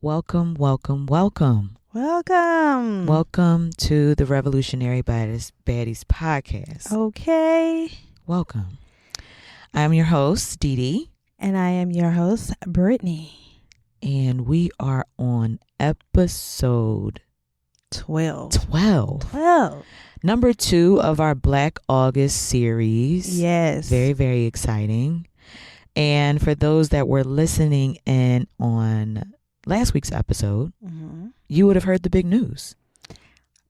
Welcome, welcome, welcome. Welcome. Welcome to the Revolutionary Baddies podcast. Okay. Welcome. I'm your host, Dee Dee. And I am your host, Brittany. And we are on episode 12. Number 2 of our Black August series. Yes. Very, very exciting. And for those that were listening in on last week's episode, you would have heard the big news.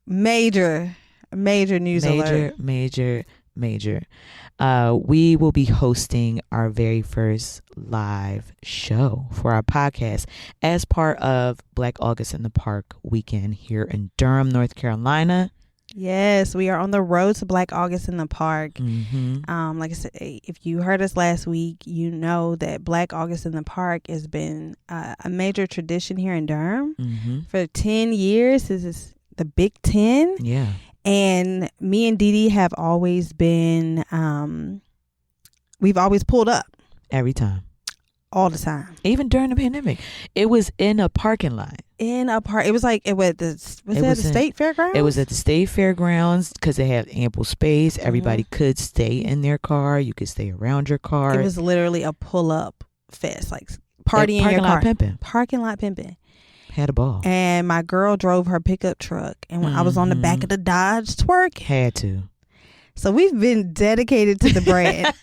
Major news alert. Major. We will be hosting our very first live show for our podcast as part of Black August in the Park weekend here in Durham, North Carolina. Yes, we are on the road to Black August in the Park. Mm-hmm. Like I said, if you heard us last week, you know that Black August in the Park has been a major tradition here in Durham for 10 years. This is the Big 10. Yeah. And me and Dee Dee have always been, we've always pulled up. Every time. All the time. Even during the pandemic. It was in a parking lot. It was like, was it at the state fairgrounds? It was at the state fairgrounds because they had ample space. Everybody could stay in their car. You could stay around your car. It was literally a pull-up fest, like party in your car. Parking lot pimping. Had a ball. And my girl drove her pickup truck. And when I was on the back of the Dodge twerk. Had to. So we've been dedicated to the brand.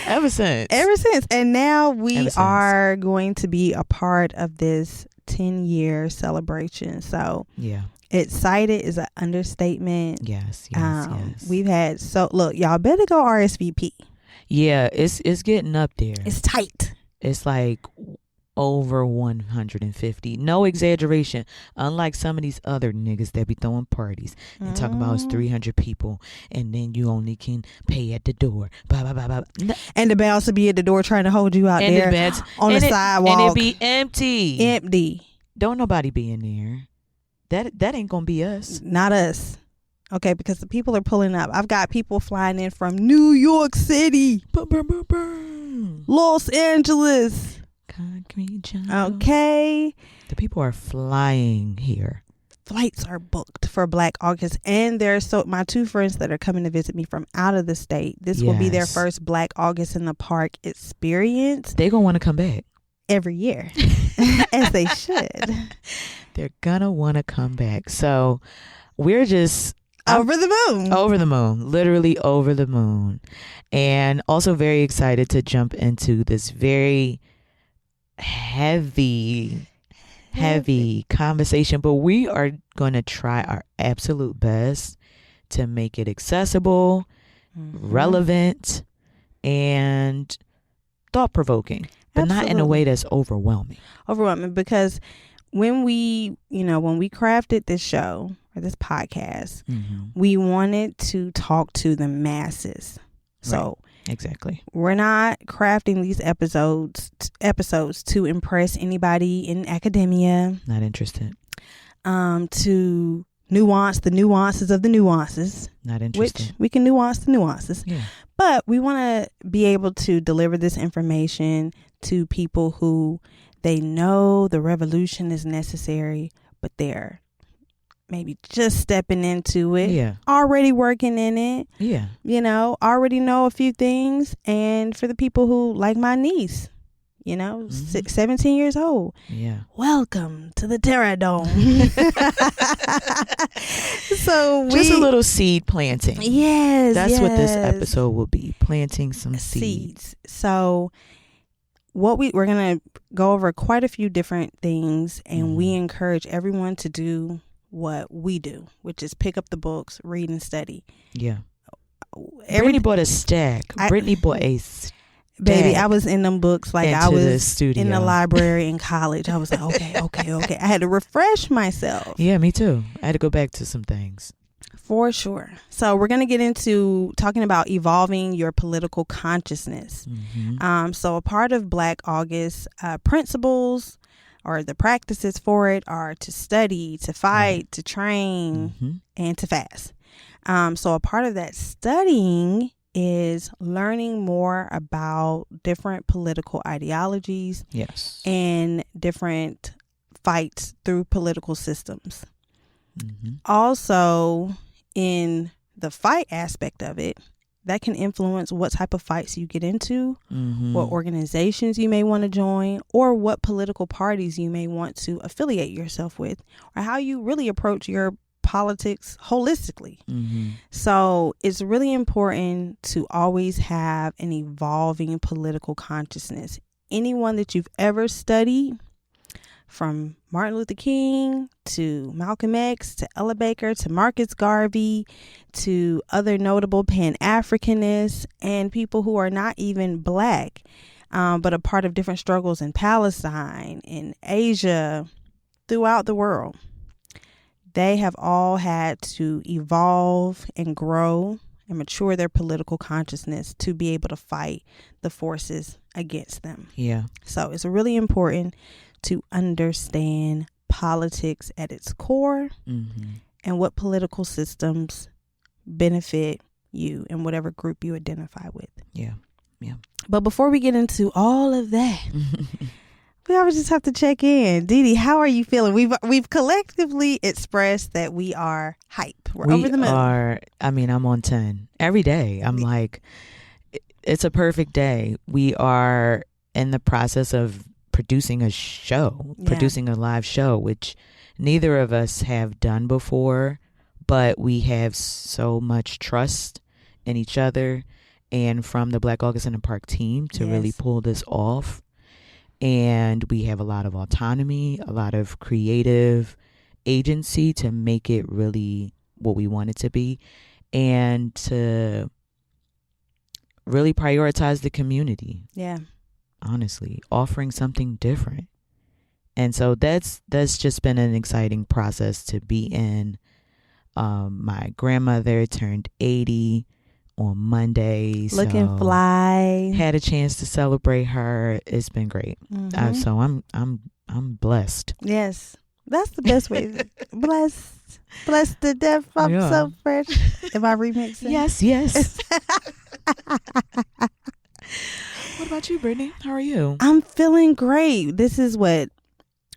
Ever since. And now we are going to be a part of this 10-year celebration. So yeah, excited is an understatement. Yes. We've had, look, y'all better go RSVP. Yeah, it's getting up there. It's tight. It's like over 150. No exaggeration. Unlike some of these other niggas that be throwing parties and talking about it's 300 people and then you only can pay at the door. Blah, blah, blah, blah. No. And the bouncer be at the door trying to hold you out there on the sidewalk. And it be empty. Empty. Don't nobody be in there. That ain't gonna be us. Not us. Okay, because the people are pulling up. I've got people flying in from New York City. Los Angeles. Okay. The people are flying here. Flights are booked for Black August, and there's my two friends that are coming to visit me from out of the state. This will be their first Black August in the Park experience. They're gonna want to come back every year, as they should. They're gonna want to come back. So we're just over the moon, literally over the moon, and also very excited to jump into this very heavy conversation, but we are going to try our absolute best to make it accessible, relevant, and thought-provoking, but not in a way that's overwhelming, because when we crafted this show or this podcast, we wanted to talk to the masses. So exactly. We're not crafting these episodes to impress anybody in academia. Not interested. To nuance the nuances of the nuances. Not interested. Which we can nuance the nuances. Yeah. But we want to be able to deliver this information to people who they know the revolution is necessary, but they're maybe just stepping into it. Yeah. Already working in it. Yeah. Already know a few things. And for the people who, like my niece, 17 years old. Yeah. Welcome to the Terra Dome. So just a little seed planting. Yes. That's what this episode will be. Planting some seeds. So we're going to go over quite a few different things, and we encourage everyone to do what we do, which is pick up the books, read and study. Yeah. Brittany bought a stack. Brittany bought a stack. Baby, I was in them books like I was in the library in college. I was like, okay. I had to refresh myself. Yeah, me too. I had to go back to some things. For sure. So we're going to get into talking about evolving your political consciousness. So a part of Black August principles or the practices for it are to study, to fight, to train, and to fast. So a part of that studying is learning more about different political ideologies. Yes. And different fights through political systems. Mm-hmm. Also, in the fight aspect of it, that can influence what type of fights you get into, Mm-hmm. what organizations you may want to join, or what political parties you may want to affiliate yourself with, or how you really approach your politics holistically. Mm-hmm. So it's really important to always have an evolving political consciousness. Anyone that you've ever studied, from Martin Luther King to Malcolm X to Ella Baker to Marcus Garvey to other notable Pan-Africanists and people who are not even Black, but a part of different struggles in Palestine, in Asia, throughout the world. They have all had to evolve and grow and mature their political consciousness to be able to fight the forces against them. Yeah. So it's really important to understand politics at its core, Mm-hmm. and what political systems benefit you and whatever group you identify with. Yeah. But before we get into all of that, we always just have to check in. Dee Dee, how are you feeling? We've collectively expressed that we are hype. We're over the moon. I'm on 10 every day. I'm like, it's a perfect day. We are in the process of producing a live show, which neither of us have done before, but we have so much trust in each other and from the Black August in the Park team to really pull this off. And we have a lot of autonomy, a lot of creative agency to make it really what we want it to be, and to really prioritize the community. Yeah. Honestly, offering something different. And so that's just been an exciting process to be in. My grandmother turned 80 on Monday. Looking fly. Had a chance to celebrate her. It's been great. Mm-hmm. So I'm blessed. Yes. That's the best way. Blessed to death. I'm so fresh. Am I remixing? Yes. What about you, Brittany? How are you? I'm feeling great. This is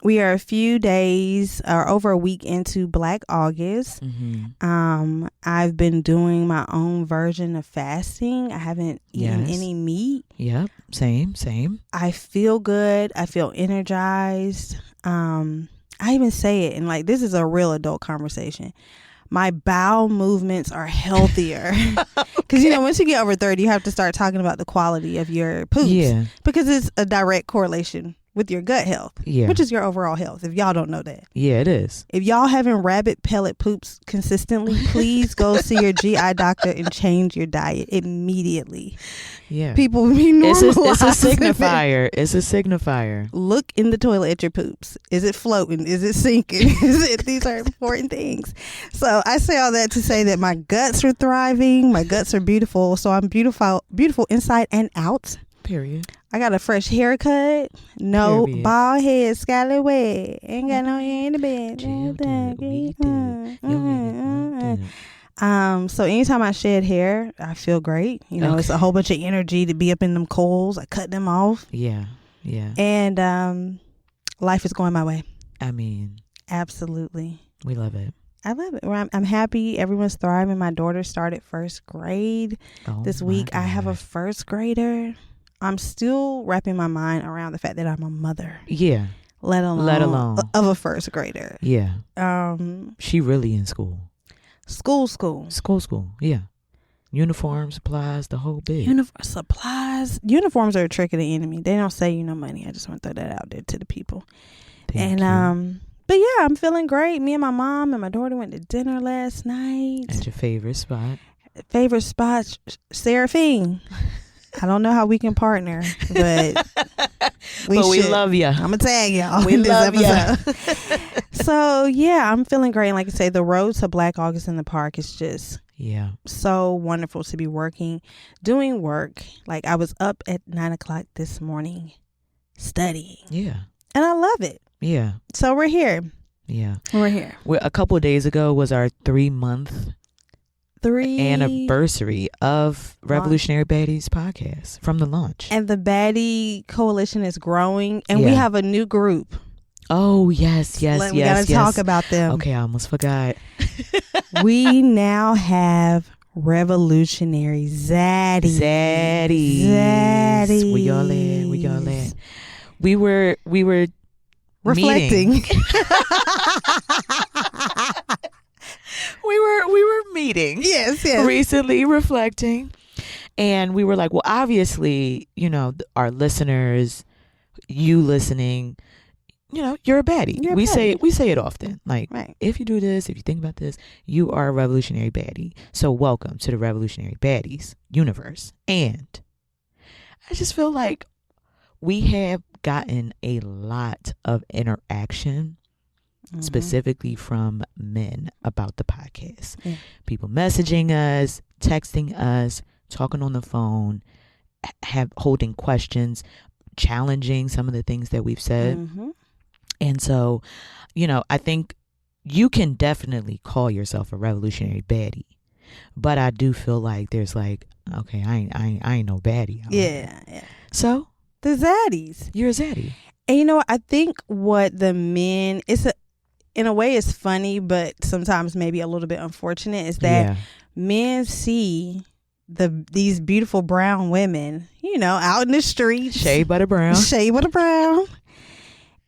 we are a few days or over a week into Black August. Mm-hmm. I've been doing my own version of fasting. I haven't eaten any meat. Yep. Same. I feel good. I feel energized. I even say it, and like, this is a real adult conversation. My bowel movements are healthier. Because, once you get over 30, you have to start talking about the quality of your poops. Yeah. Because it's a direct correlation with your gut health, which is your overall health, if y'all don't know that. Yeah, it is. If y'all having rabbit pellet poops consistently, please go see your GI doctor and change your diet immediately. Yeah. People be normalizing It's a signifier. It's a signifier. Look in the toilet at your poops. Is it floating? Is it sinking? These are important things. So I say all that to say that my guts are thriving. My guts are beautiful. So I'm beautiful inside and out. Period. I got a fresh haircut. No bald head, scallywag. Ain't got no hair in the bed. So anytime I shed hair, I feel great. It's a whole bunch of energy to be up in them coals. I cut them off. Yeah. And life is going my way. I mean, absolutely. We love it. I love it. I'm happy. Everyone's thriving. My daughter started first grade this week. I have a first grader. I'm still wrapping my mind around the fact that I'm a mother. Yeah. Let alone of a first grader. Yeah. She really in school. School. Yeah. Uniform, supplies, the whole bit. Uniforms are a trick of the enemy. They don't save you no money. I just want to throw that out there to the people. Thank you. But yeah, I'm feeling great. Me and my mom and my daughter went to dinner last night. At your favorite spot? Seraphine. I don't know how we can partner, but we love you. I'm going to tag y'all. We love you. So yeah, I'm feeling great. And like I say, the road to Black August in the Park is just so wonderful to be doing work. Like, I was up at 9:00 this morning studying. Yeah. And I love it. Yeah. So we're here. Yeah. We're here. A couple of days ago was our 3-month anniversary of Revolutionary Baddies podcast from the launch. And the Baddie coalition is growing, and we have a new group. Oh, yes. We gotta talk about them. Okay, I almost forgot. We now have Revolutionary Zaddies. Zaddies. We all in. We were reflecting. we were meeting. Yes. Recently reflecting. And we were like, well, obviously, our listeners, you listening, you're a baddie. We say it often. Like, right. If you do this, if you think about this, you are a revolutionary baddie. So welcome to the Revolutionary Baddies universe. And I just feel like we have gotten a lot of interaction, specifically from men about the podcast. Yeah. People messaging us, texting us, talking on the phone, holding questions, challenging some of the things that we've said. Mm-hmm. And so, I think you can definitely call yourself a revolutionary baddie, but I do feel like there's like, okay, I ain't no baddie. Yeah. So the Zaddies. You're a Zaddie. And I think what the men, in a way it's funny, but sometimes maybe a little bit unfortunate, is that men see these beautiful brown women, out in the streets. Shea butter brown.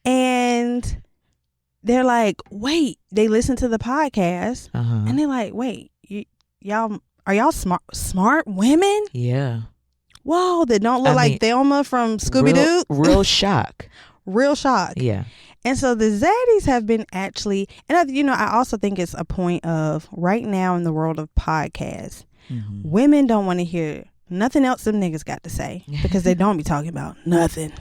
And they're like, wait, they listen to the podcast and they're like, wait, y'all smart women? Yeah. Whoa, they don't look like Thelma from Scooby-Doo? Real shock. Real shock. Yeah. And so the Zaddies have been actually, and I also think it's a point of right now in the world of podcasts, women don't want to hear nothing else them niggas got to say because they don't be talking about nothing.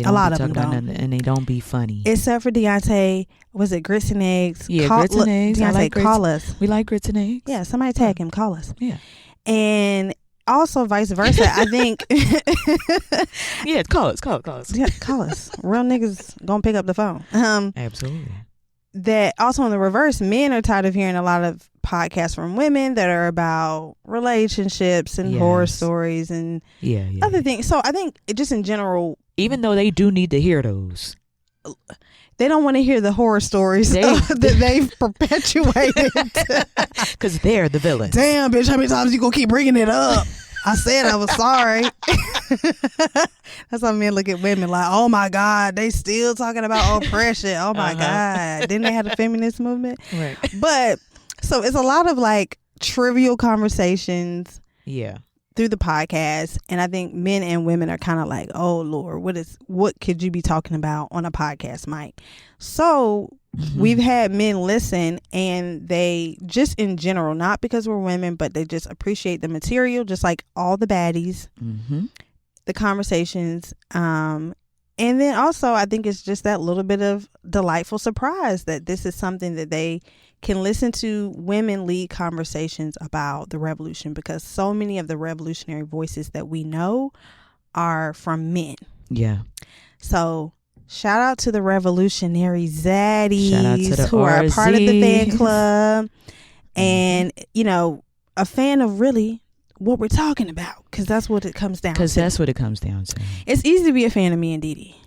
A lot of them don't. And they don't be funny. Except for Deontay, was it Grits and Eggs? Yeah, Grits and Eggs. Deontay, like call us. We like Grits and Eggs. Yeah, somebody tag him, call us. Yeah. And also vice versa, I think. Yeah, call us. Yeah, call us. Real niggas gonna pick up the phone. Absolutely. That also in the reverse, men are tired of hearing a lot of podcasts from women that are about relationships and horror stories and other things. So I think just in general, even though they do need to hear those, they don't want to hear the horror stories that they've perpetuated because they're the villains. Damn, bitch, how many times you gonna keep bringing it up? I said I was sorry. That's how men look at women like, oh my God, they still talking about oppression. Oh my God. Didn't they have the feminist movement? Right. But so it's a lot of like trivial conversations. Yeah. Through the podcast, and I think men and women are kind of like, oh Lord, what could you be talking about on a podcast, Mike? So we've had men listen, and they just in general, not because we're women, but they just appreciate the material, just like all the baddies, the conversations, and then also I think it's just that little bit of delightful surprise that this is something that they can listen to women lead conversations about the revolution, because so many of the revolutionary voices that we know are from men. Yeah. So shout out to the Revolutionary Zaddies, shout out to the who are a part of the fan club and, a fan of really what we're talking about, because that's what it comes down to. Because that's what it comes down to. It's easy to be a fan of me and Dee Dee.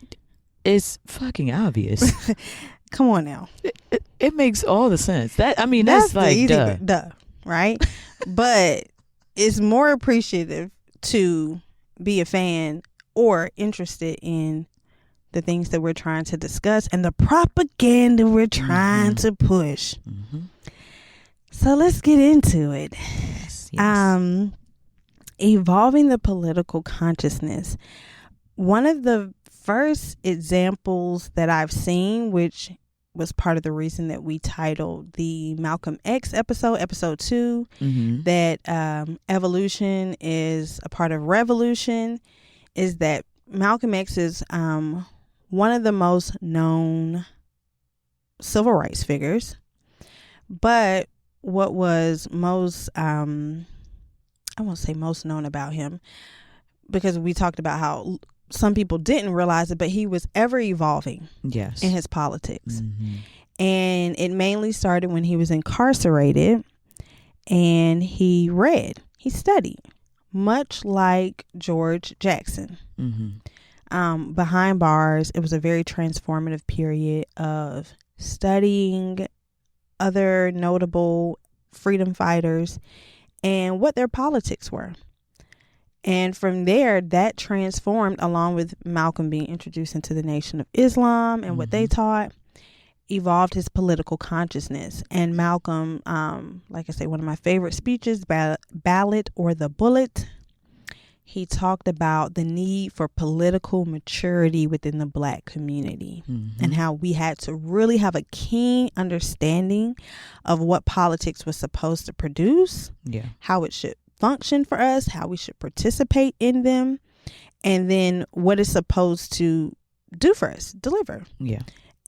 It's fucking obvious. Come on now. It makes all the sense. That's like easy, duh, right? But it's more appreciative to be a fan or interested in the things that we're trying to discuss and the propaganda we're trying to push. So let's get into it. Yes. Evolving the political consciousness. One of the first examples that I've seen, which was part of the reason that we titled the Malcolm X episode 2, that evolution is a part of revolution, is that Malcolm X is one of the most known civil rights figures. But what was most, I won't say most known about him, because we talked about how some people didn't realize it, but he was ever evolving in his politics. And it mainly started when he was incarcerated. and he read, he studied, much like George Jackson. Behind bars, it was a very transformative period of studying other notable freedom fighters and what their politics were. And from there, that transformed, along with Malcolm being introduced into the Nation of Islam and what they taught, evolved his political consciousness. And Malcolm, like I say, one of my favorite speeches, Ballot or the Bullet, he talked about the need for political maturity within the Black community and how we had to really have a keen understanding of what politics was supposed to produce, how it should function for us, how we should participate in them, and then what it's supposed to do for us, deliver.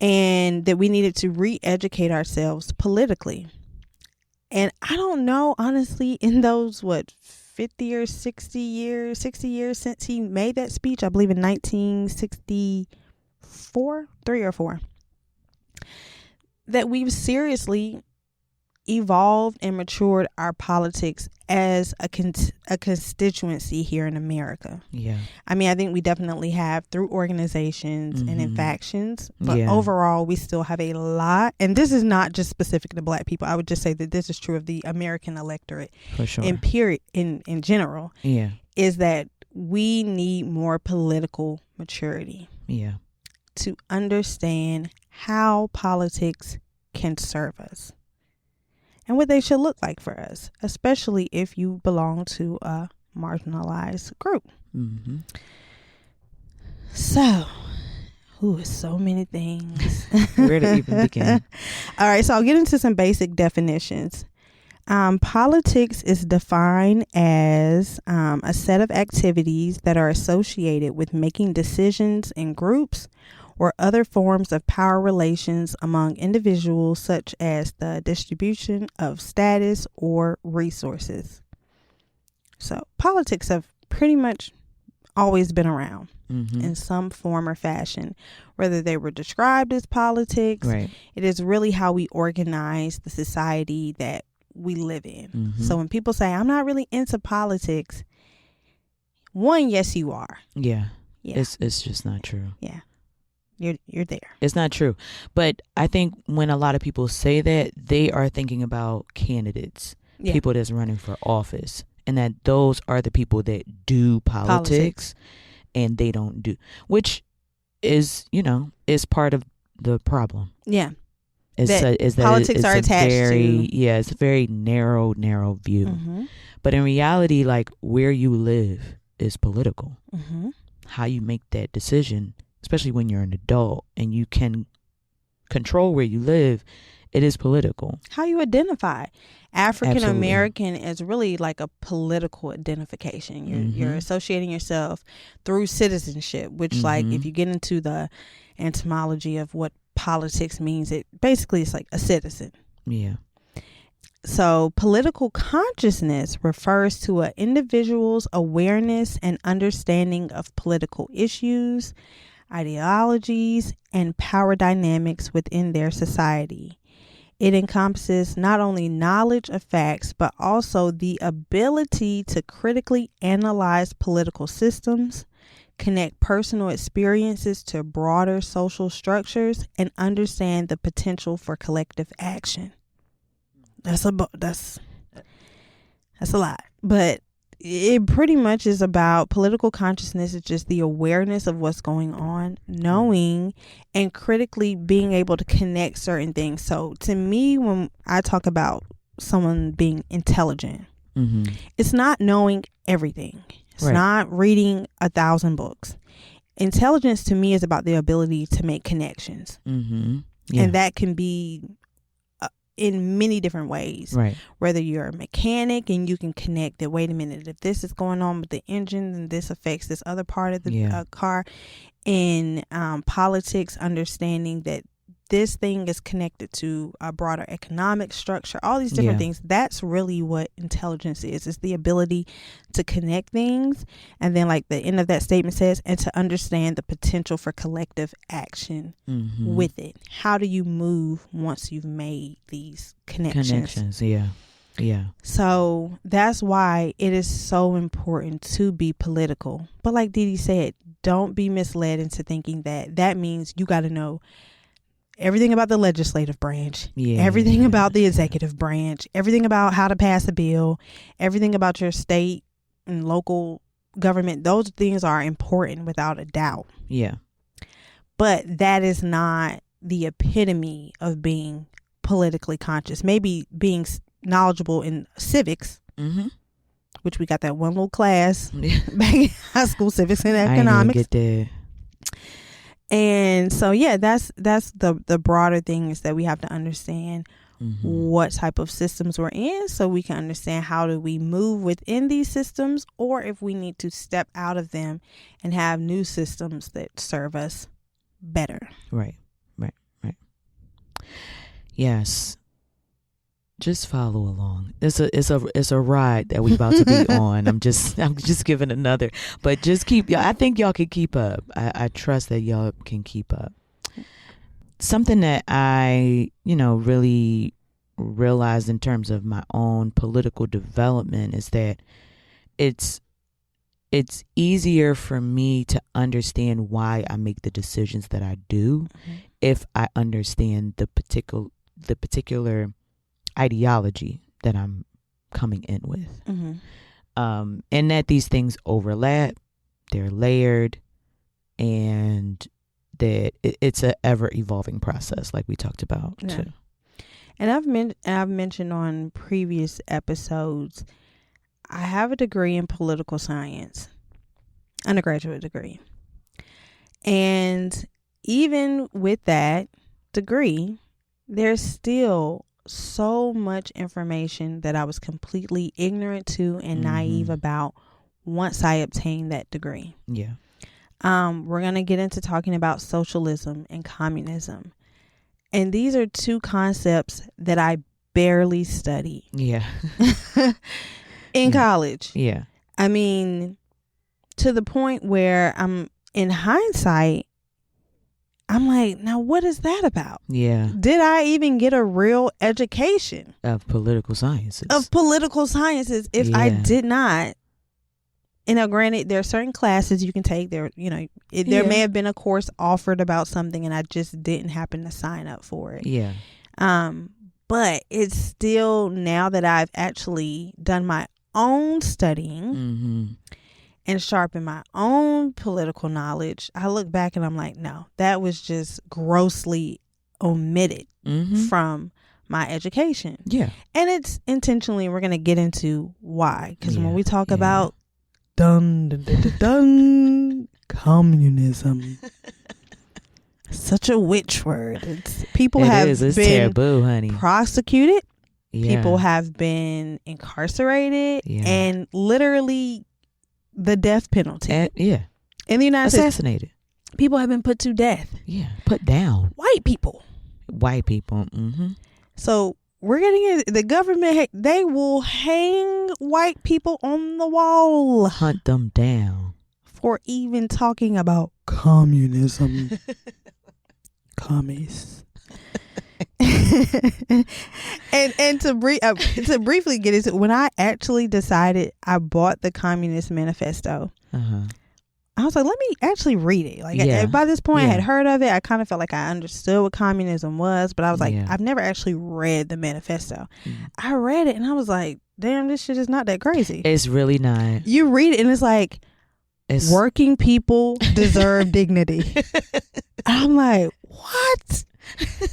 And that we needed to re-educate ourselves politically. And I don't know, honestly, in those, 50 or 60 years since he made that speech, I believe in 1964, 3 or 4, that we've seriously evolved and matured our politics as a constituency here in America. I mean, I think we definitely have through organizations and in factions, but overall we still have a lot, and this is not just specific to Black people. I would just say that this is true of the American electorate for sure. in general, is that we need more political maturity to understand how politics can serve us and what they should look like for us, especially if you belong to a marginalized group. So many things. Where to even begin? All right, so I'll get into some basic definitions. Politics is defined as a set of activities that are associated with making decisions in groups or other forms of power relations among individuals, such as the distribution of status or resources. So politics have pretty much always been around in some form or fashion, whether they were described as politics. It is really how we organize the society that we live in. So when people say, I'm not really into politics, one, yes, you are. It's just not true. You're there. It's not true. But I think when a lot of people say that, they are thinking about candidates, people that's running for office, and that those are the people that do politics. And they don't do, which is, is part of the problem. Is that politics are attached to. It's a very narrow view. But in reality, like, where you live is political. How you make that decision, especially when you're an adult and you can control where you live, it is political. How you identify. African American is really like a political identification. You're associating yourself through citizenship, which like if you get into the etymology of what politics means, it's like a citizen. So political consciousness refers to an individual's awareness and understanding of political issues, ideologies, and power dynamics within their society. It encompasses not only knowledge of facts, but also the ability to critically analyze political systems, connect personal experiences to broader social structures, and understand the potential for collective action. That's a lot, but it pretty much is about political consciousness. It's just the awareness of what's going on, knowing and critically being able to connect certain things. So to me, when I talk about someone being intelligent, it's not knowing everything. It's not reading 1,000 books. Intelligence to me is about the ability to make connections. And that can be in many different ways, whether you're a mechanic and you can connect that, wait a minute, if this is going on with the engine, then this affects this other part of the car. In politics, understanding that this thing is connected to a broader economic structure, all these different things. That's really what intelligence is. It's the ability to connect things. And then like the end of that statement says, and to understand the potential for collective action with it. How do you move once you've made these connections? Yeah. So that's why it is so important to be political. But like Dee Dee said, don't be misled into thinking that means you got to know everything about the legislative branch, everything about the executive branch, everything about how to pass a bill, everything about your state and local government. Those things are important without a doubt. Yeah. But that is not the epitome of being politically conscious. Maybe being knowledgeable in civics, which we got that one little class back in high school, civics and economics. I didn't even get there. And so, that's the broader thing is that we have to understand what type of systems we're in so we can understand how do we move within these systems, or if we need to step out of them and have new systems that serve us better. Right. Yes. Just follow along. It's a ride that we about to be on. I'm just giving another, but just keep. I think y'all can keep up. I trust that y'all can keep up. Something that I, really realized in terms of my own political development is that it's easier for me to understand why I make the decisions that I do if I understand the particular ideology that I'm coming in with. And that these things overlap, they're layered, and that it's an ever evolving process, like we talked about too. And I've mentioned on previous episodes, I have a degree in political science, undergraduate degree. And even with that degree, there's still so much information that I was completely ignorant to and naive about once I obtained that degree. Yeah. We're going to get into talking about socialism and communism. And these are two concepts that I barely studied. Yeah. In college. Yeah. I mean, to the point where in hindsight, I'm like, now what is that about? Yeah. Did I even get a real education of political sciences? If I did not. And now, granted, there are certain classes you can take. There may have been a course offered about something, and I just didn't happen to sign up for it. Yeah. But it's still, now that I've actually done my own studying and sharpened my own political knowledge, I look back and I'm like, no, that was just grossly omitted from my education. Yeah. And it's intentionally, we're going to get into why. Because when we talk about communism, such a witch word. People have been taboo, honey. Prosecuted. Yeah. People have been incarcerated and literally the death penalty. In the United States, assassinated. People have been put to death. Yeah, put down. White people. So we're getting the government. They will hang white people on the wall. Hunt them down for even talking about communism. Commies. and to briefly get into, when I actually decided, I bought the Communist Manifesto. I was like, let me actually read it. Like by this point, I had heard of it. I kind of felt like I understood what communism was, but I was like, I've never actually read the manifesto. I read it and I was like, damn, this shit is not that crazy. It's really not. You read it and it's like, working people deserve dignity. I'm like, what?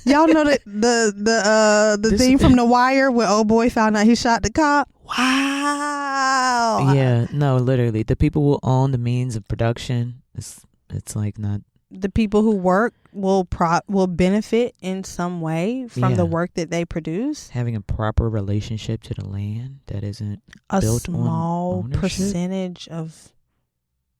Y'all know that the thing from The Wire where old boy found out he shot the cop? Wow. Yeah, no, literally. The people will own the means of production. It's like not. The people who work will benefit in some way from the work that they produce. Having a proper relationship to the land that isn't a built small on percentage of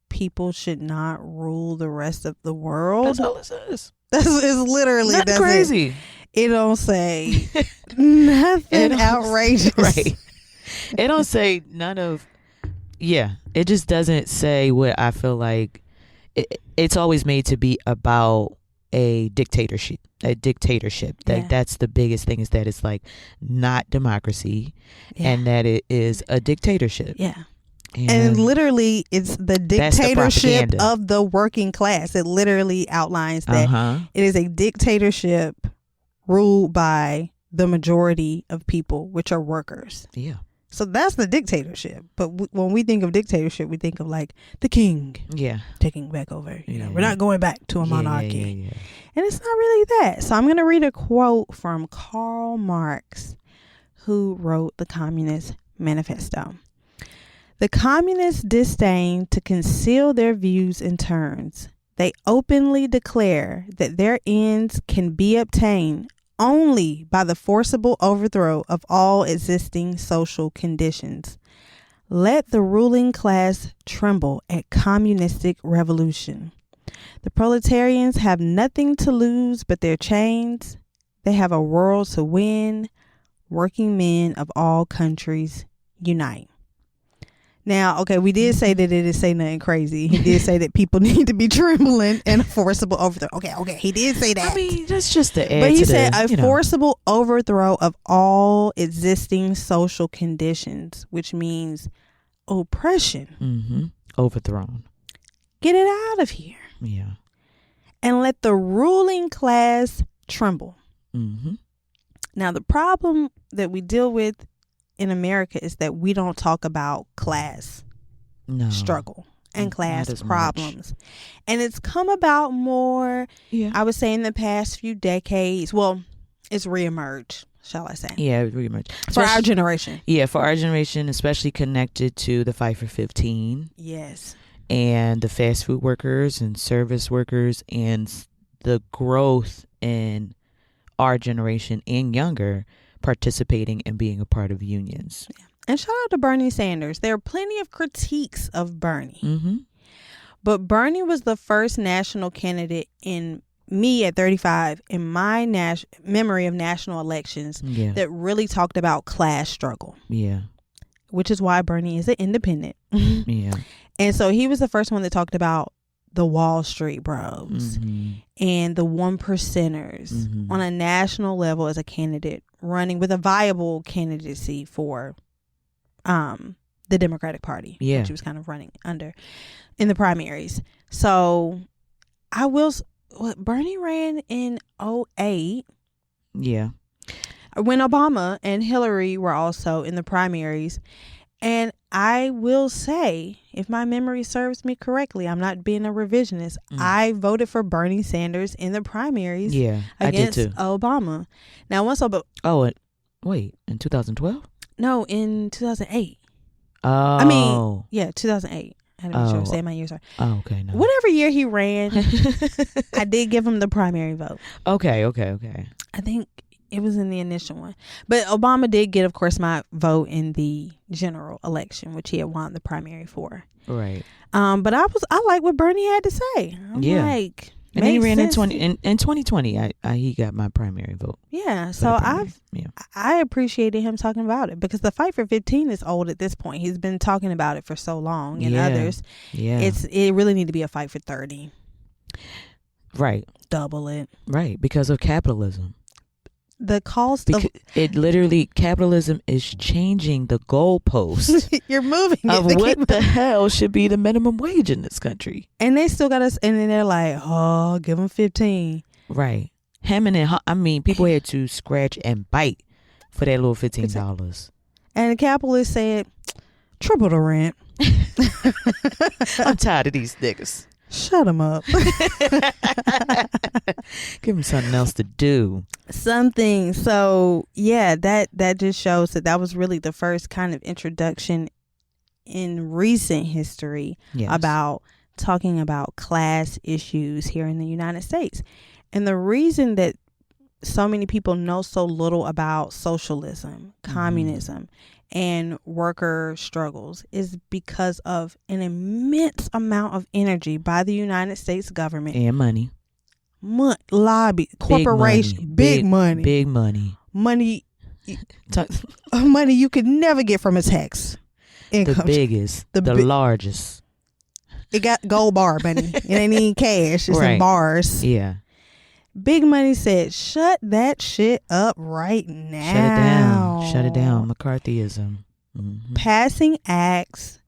people should not rule the rest of the world. That's all this is. That's literally that's crazy. It don't say nothing outrageous. Right. It don't say none of. Yeah, it just doesn't say what I feel like. It's always made to be about a dictatorship. That's the biggest thing, is that it's like not democracy, and that it is a dictatorship. Yeah. And literally, it's the dictatorship of the working class. It literally outlines that it is a dictatorship ruled by the majority of people, which are workers. Yeah. So that's the dictatorship. But when we think of dictatorship, we think of like the king. Yeah. Taking back over. We're not going back to a monarchy. Yeah. And it's not really that. So I'm going to read a quote from Karl Marx, who wrote the Communist Manifesto. The communists disdain to conceal their views and turns. They openly declare that their ends can be obtained only by the forcible overthrow of all existing social conditions. Let the ruling class tremble at communistic revolution. The proletarians have nothing to lose but their chains. They have a world to win. Working men of all countries, unite. Now, okay, we did say that it didn't say nothing crazy. He did say that people need to be trembling and a forcible overthrow. Okay, he did say that. I mean, that's just the add. But he said a forcible overthrow of all existing social conditions, which means oppression. Mm-hmm. Overthrown. Get it out of here. Yeah. And let the ruling class tremble. Mm-hmm. Now, the problem that we deal with in America is that we don't talk about class struggle and class problems. Much. And it's come about more, I would say, in the past few decades. Well, it's reemerged, shall I say. Yeah, reemerged. For our generation. Yeah, for our generation, especially connected to the Fight for 15. Yes. And the fast food workers and service workers, and the growth in our generation and younger participating and being a part of unions. Yeah. And shout out to Bernie Sanders. There are plenty of critiques of Bernie. Mm-hmm. But Bernie was the first national candidate in me at 35 in my memory of national elections that really talked about class struggle. Yeah. Which is why Bernie is an independent. Yeah. And so he was the first one that talked about the Wall Street bros and the 1%ers on a national level as a candidate running with a viable candidacy for the Democratic Party, which he was kind of running under in the primaries. So Bernie ran in 2008. Yeah. When Obama and Hillary were also in the primaries. And I will say, if my memory serves me correctly, I'm not being a revisionist. I voted for Bernie Sanders in the primaries against Obama. Now, once Obama... wait, in 2012? No, in 2008. Oh. I mean, 2008. I had to make sure I say my years right. Oh, okay. No. Whatever year he ran, I did give him the primary vote. Okay. I think it was in the initial one. But Obama did get, of course, my vote in the general election, which he had won the primary for. Right. But I like what Bernie had to say. I'm like, and then he ran in 2020. He got my primary vote. Yeah. So I appreciated him talking about it, because the Fight for 15 is old at this point. He's been talking about it for so long, and others. Yeah. It really need to be a fight for 30. Right. Double it. Right. Because of capitalism. The cost of it literally, capitalism is changing the goalpost. You're moving of what the hell should be the minimum wage in this country. And they still got us, and then they're like, oh, give them 15. Right. People had to scratch and bite for that little $15. And the capitalist said, triple the rent. I'm tired of these niggas. Shut them up. Give them something else to do. Something. So, that just shows that was really the first kind of introduction in recent history about talking about class issues here in the United States. And the reason that so many people know so little about socialism, communism, and worker struggles is because of an immense amount of energy by the United States government and money, lobby, corporation, big money, money you could never get from a tax income. The biggest, the largest. It got gold bar money. It ain't even cash. It's in bars. Yeah. Big Money said, shut that shit up right now. Shut it down. McCarthyism. Passing acts.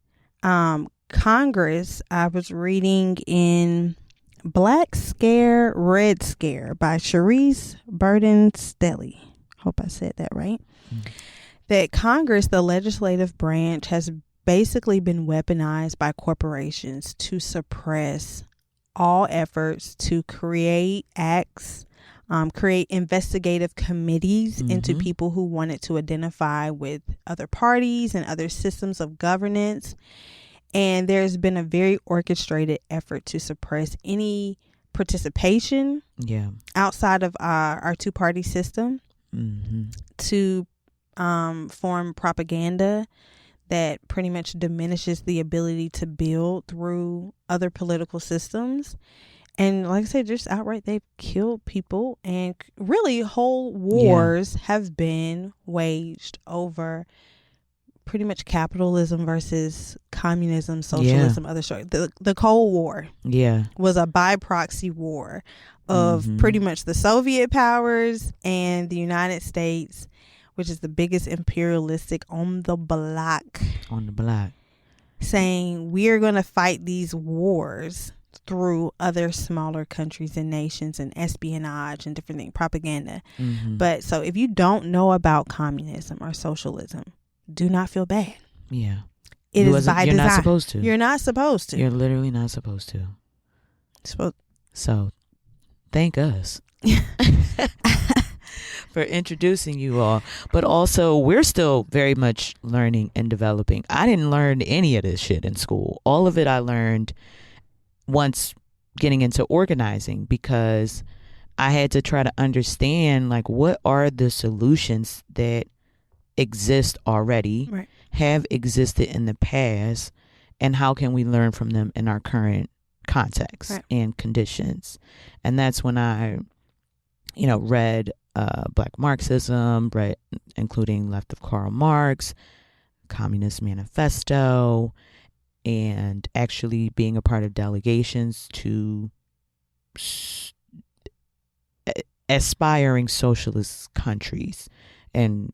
Congress, I was reading in Black Scare, Red Scare by Sharice Burden Stelly. Hope I said that right. That Congress, the legislative branch, has basically been weaponized by corporations to suppress all efforts to create acts, create investigative committees into people who wanted to identify with other parties and other systems of governance. And there's been a very orchestrated effort to suppress any participation outside of our two-party system to form propaganda that pretty much diminishes the ability to build through other political systems. And like I said, just outright, they've killed people. And really, whole wars have been waged over pretty much capitalism versus communism, socialism, other sort. The Cold War was a by-proxy war of pretty much the Soviet powers and the United States, which is the biggest imperialistic on the block. Saying we're going to fight these wars through other smaller countries and nations and espionage and different things, propaganda. But so if you don't know about communism or socialism, do not feel bad. Yeah. It is by design. You're not supposed to. You're not supposed to. You're literally not supposed to. So, thank us for introducing you all. But also, we're still very much learning and developing. I didn't learn any of this shit in school. All of it I learned once getting into organizing, because I had to try to understand, like, what are the solutions that exist already, have existed in the past, and how can we learn from them in our current context and conditions. And that's when I, read Black Marxism, including Left of Karl Marx, Communist Manifesto, and actually being a part of delegations to aspiring socialist countries. And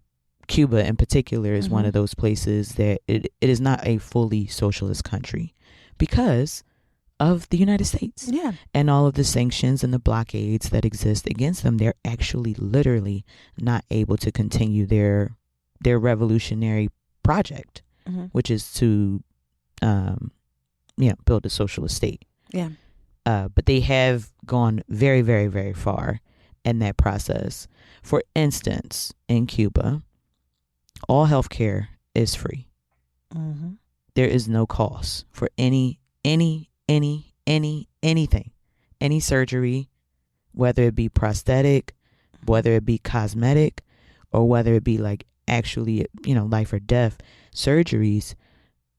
Cuba in particular is one of those places that it is not a fully socialist country because of the United States. And all of the sanctions and the blockades that exist against them. They're actually literally not able to continue their revolutionary project, which is to build a socialist state. But they have gone very, very, very far in that process. For instance, in Cuba, all healthcare is free. There is no cost for anything, any surgery, whether it be prosthetic, whether it be cosmetic, or whether it be like actually, life or death surgeries.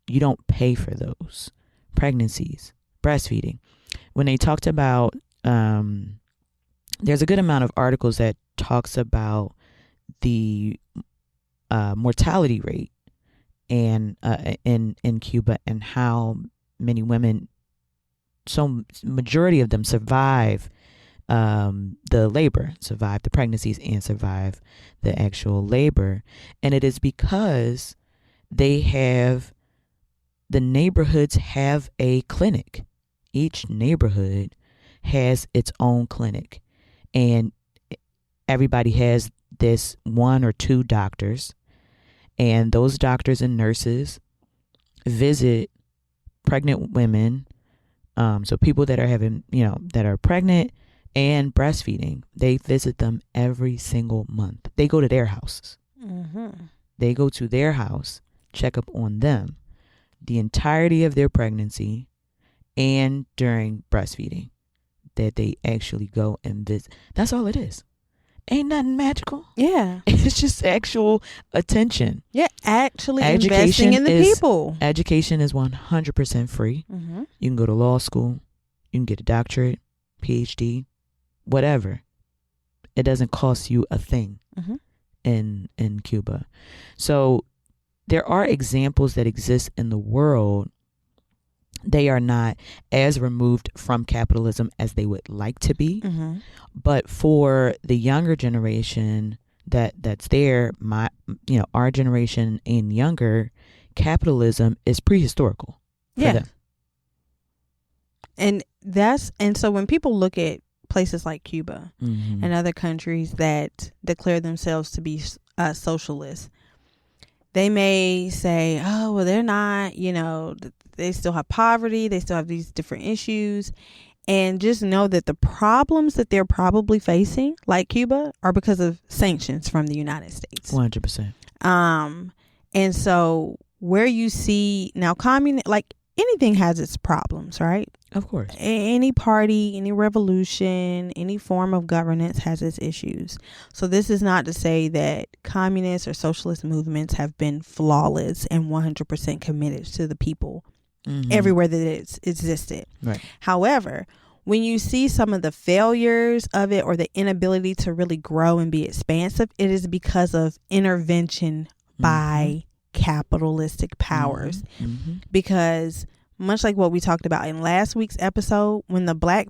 You don't pay for those. Pregnancies, breastfeeding. When they talked about, there's a good amount of articles that talks about the mortality rate and in Cuba, and how many women, so majority of them survive the labor, survive the pregnancies, and survive the actual labor. And it is because the neighborhoods have a clinic. Each neighborhood has its own clinic, and everybody has this one or two doctors, and those doctors and nurses visit pregnant women. So people that are having, that are pregnant and breastfeeding, they visit them every single month. They go to their houses. They go to their house, check up on them the entirety of their pregnancy and during breastfeeding, that they actually go and visit. That's all it is. Ain't nothing magical. It's just actual attention. Actually investing in the people. Education is 100% free. You can go to law school. You can get a doctorate, PhD, whatever. It doesn't cost you a thing in Cuba. So there are examples that exist in the world They are not as removed from capitalism as they would like to be. Mm-hmm. But for the younger generation that's there, our generation and younger, capitalism is prehistorical for them. And so when people look at places like Cuba Mm-hmm. and other countries that declare themselves to be socialist, they may say, oh, well, they're not, they still have poverty. They still have these different issues. And just know that the problems that they're probably facing, like Cuba, are because of sanctions from the United States. 100%. And so where you see now like anything has its problems, right? Of course. Any party, any revolution, any form of governance has its issues. So this is not to say that communist or socialist movements have been flawless and 100% committed to the people everywhere that it's existed. Right. However, when you see some of the failures of it or the inability to really grow and be expansive, it is because of intervention by capitalistic powers. Because much like what we talked about in last week's episode, when the Black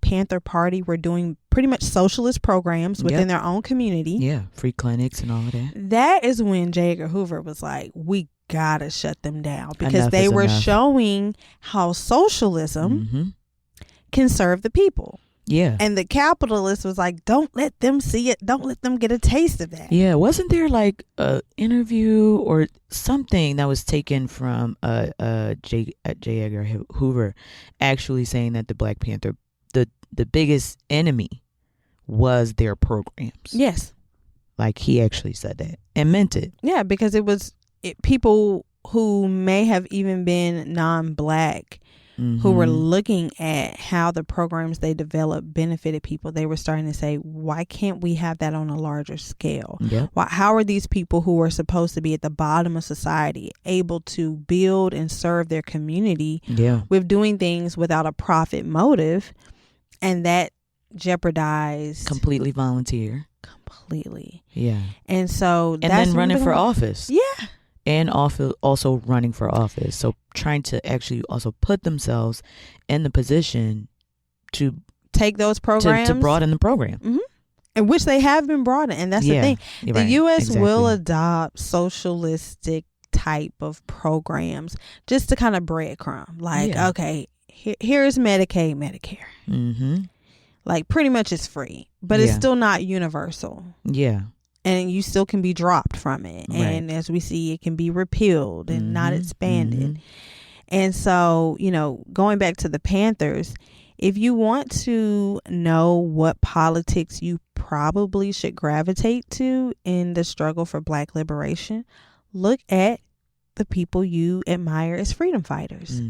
Panther Party were doing pretty much socialist programs within their own community. Yeah, free clinics and all of that. That is when J. Edgar Hoover was like, we gotta shut them down, because Enough they is were enough. Showing how socialism can serve the people. Yeah. And the capitalist was like, don't let them see it. Don't let them get a taste of that. Yeah. Wasn't there like a interview or something that was taken from J. Edgar Hoover actually saying that the Black Panther, the biggest enemy was their programs? Yes. Like he actually said that and meant it. Yeah, because it was people who may have even been non-Black who were looking at how the programs they developed benefited people. They were starting to say, why can't we have that on a larger scale? Yep. How are these people who are supposed to be at the bottom of society able to build and serve their community with doing things without a profit motive? And that jeopardized completely volunteer. Completely. Yeah. And so and then running for office. Yeah. And also running for office. So trying to actually also put themselves in the position to take those programs, to broaden the program. And which they have been broadened. And that's the thing. The U.S. will adopt socialistic type of programs just to kind of breadcrumb. Like, okay, here's Medicaid, Medicare. Like pretty much it's free, but it's still not universal. Yeah. And you still can be dropped from it. Right. And as we see, it can be repealed and not expanded. And so, going back to the Panthers, if you want to know what politics you probably should gravitate to in the struggle for Black liberation, look at the people you admire as freedom fighters.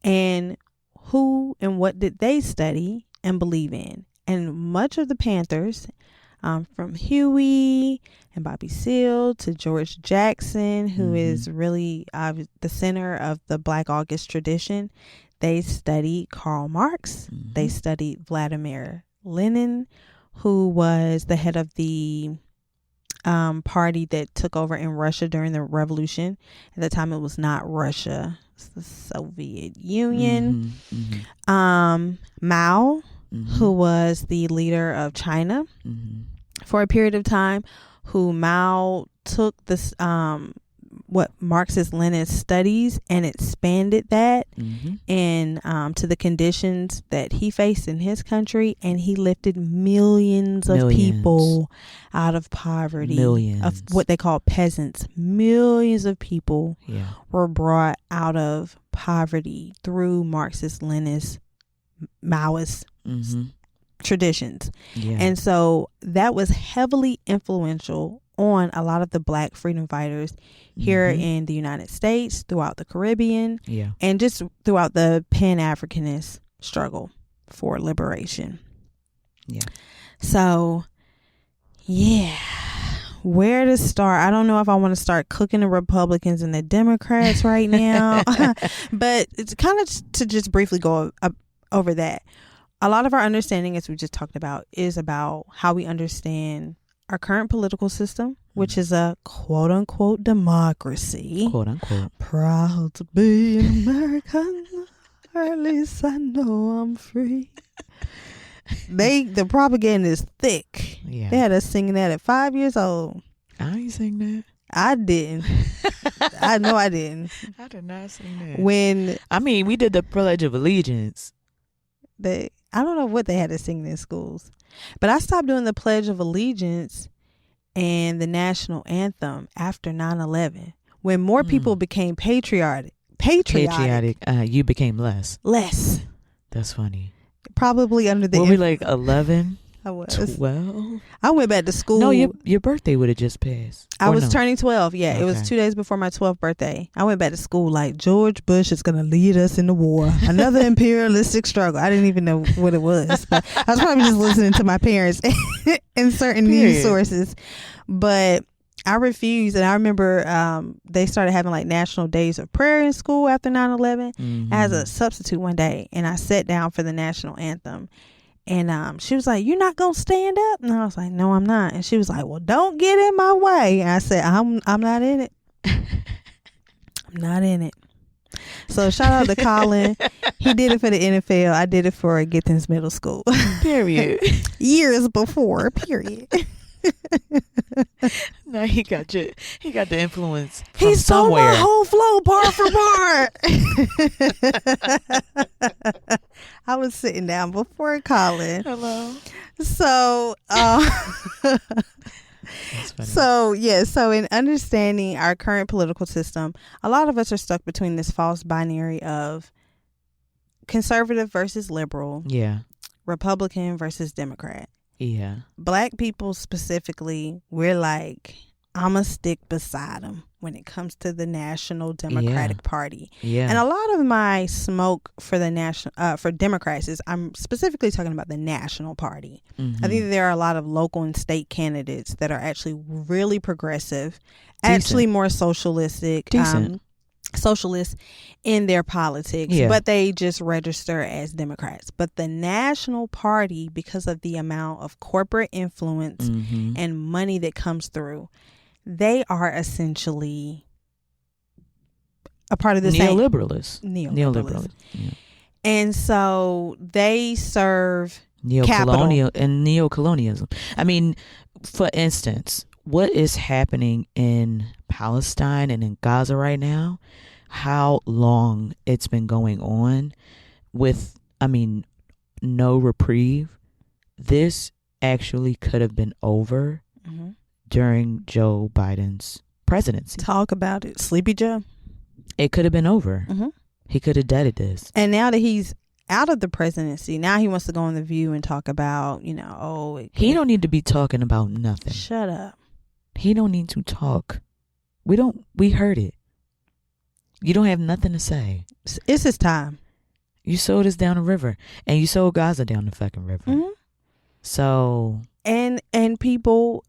And who and what did they study and believe in? And much of the Panthers, from Huey and Bobby Seale to George Jackson, who is really the center of the Black August tradition, they studied Karl Marx. They studied Vladimir Lenin, who was the head of the party that took over in Russia during the revolution. At the time, it was not Russia. It's the Soviet Union. Mao, who was the leader of China for a period of time, who Mao took this what Marxist Leninist studies and expanded that and to the conditions that he faced in his country, and he lifted millions of people out of poverty, of what they call peasants. Millions of people were brought out of poverty through Marxist Leninist Maoist traditions. And so that was heavily influential on a lot of the Black freedom fighters here in the United States, throughout the Caribbean, and just throughout the Pan-Africanist struggle for liberation. So, where to start? I don't know if I want to start cooking the Republicans and the Democrats right now, but it's kind of to just briefly go over that. A lot of our understanding, as we just talked about, is about how we understand our current political system, which is a quote unquote democracy. Quote unquote. Proud to be an American, or at least I know I'm free. The propaganda is thick. Yeah. They had us singing that at 5 years old. I ain't sing that. I didn't. I know I didn't. I did not sing that. We did the Pledge of Allegiance. I don't know what they had to sing in schools, but I stopped doing the Pledge of Allegiance and the national anthem after 9/11, when more people became patriotic. You became less. That's funny. Probably under the. Were we like 11? I was 12. I went back to school. No, your birthday would have just passed. I was turning 12. Yeah, okay. It was 2 days before my 12th birthday. I went back to school like George Bush is going to lead us in the war. Another imperialistic struggle. I didn't even know what it was. But I was probably just listening to my parents and certain news sources. But I refused. And I remember they started having like national days of prayer in school after 9/11 as a substitute one day. And I sat down for the national anthem. And she was like, "You're not going to stand up?" And I was like, "No, I'm not." And she was like, "Well, don't get in my way." And I said, I'm not in it. I'm not in it. So shout out to Colin. He did it for the NFL. I did it for Githens Middle School. Period. Years before, period. No, he got the influence from he stole somewhere. my whole flow part for part. I was sitting down before Colin. Hello. So so in understanding our current political system, a lot of us are stuck between this false binary of conservative versus liberal. Yeah. Republican versus Democrat. Yeah. Black people specifically, we're like, I'ma stick beside them when it comes to the National Democratic Party. Yeah. And a lot of my smoke for the for Democrats is I'm specifically talking about the National Party. I think there are a lot of local and state candidates that are actually really progressive, actually more socialistic, socialists in their politics, but they just register as Democrats. But the National Party, because of the amount of corporate influence and money that comes through, they are essentially a part of the neoliberalism. Yeah. And so they serve neocolonialism. I mean, for instance, what is happening in Palestine and in Gaza right now, how long it's been going on with, no reprieve. This actually could have been over during Joe Biden's presidency. Talk about it. Sleepy Joe. It could have been over. He could have deaded this. And now that he's out of the presidency, now he wants to go on The View and talk about, he don't need to be talking about nothing. Shut up. He don't need to talk. We heard it. You don't have nothing to say. It's his time. You sold us down the river, and you sold Gaza down the fucking river. So and people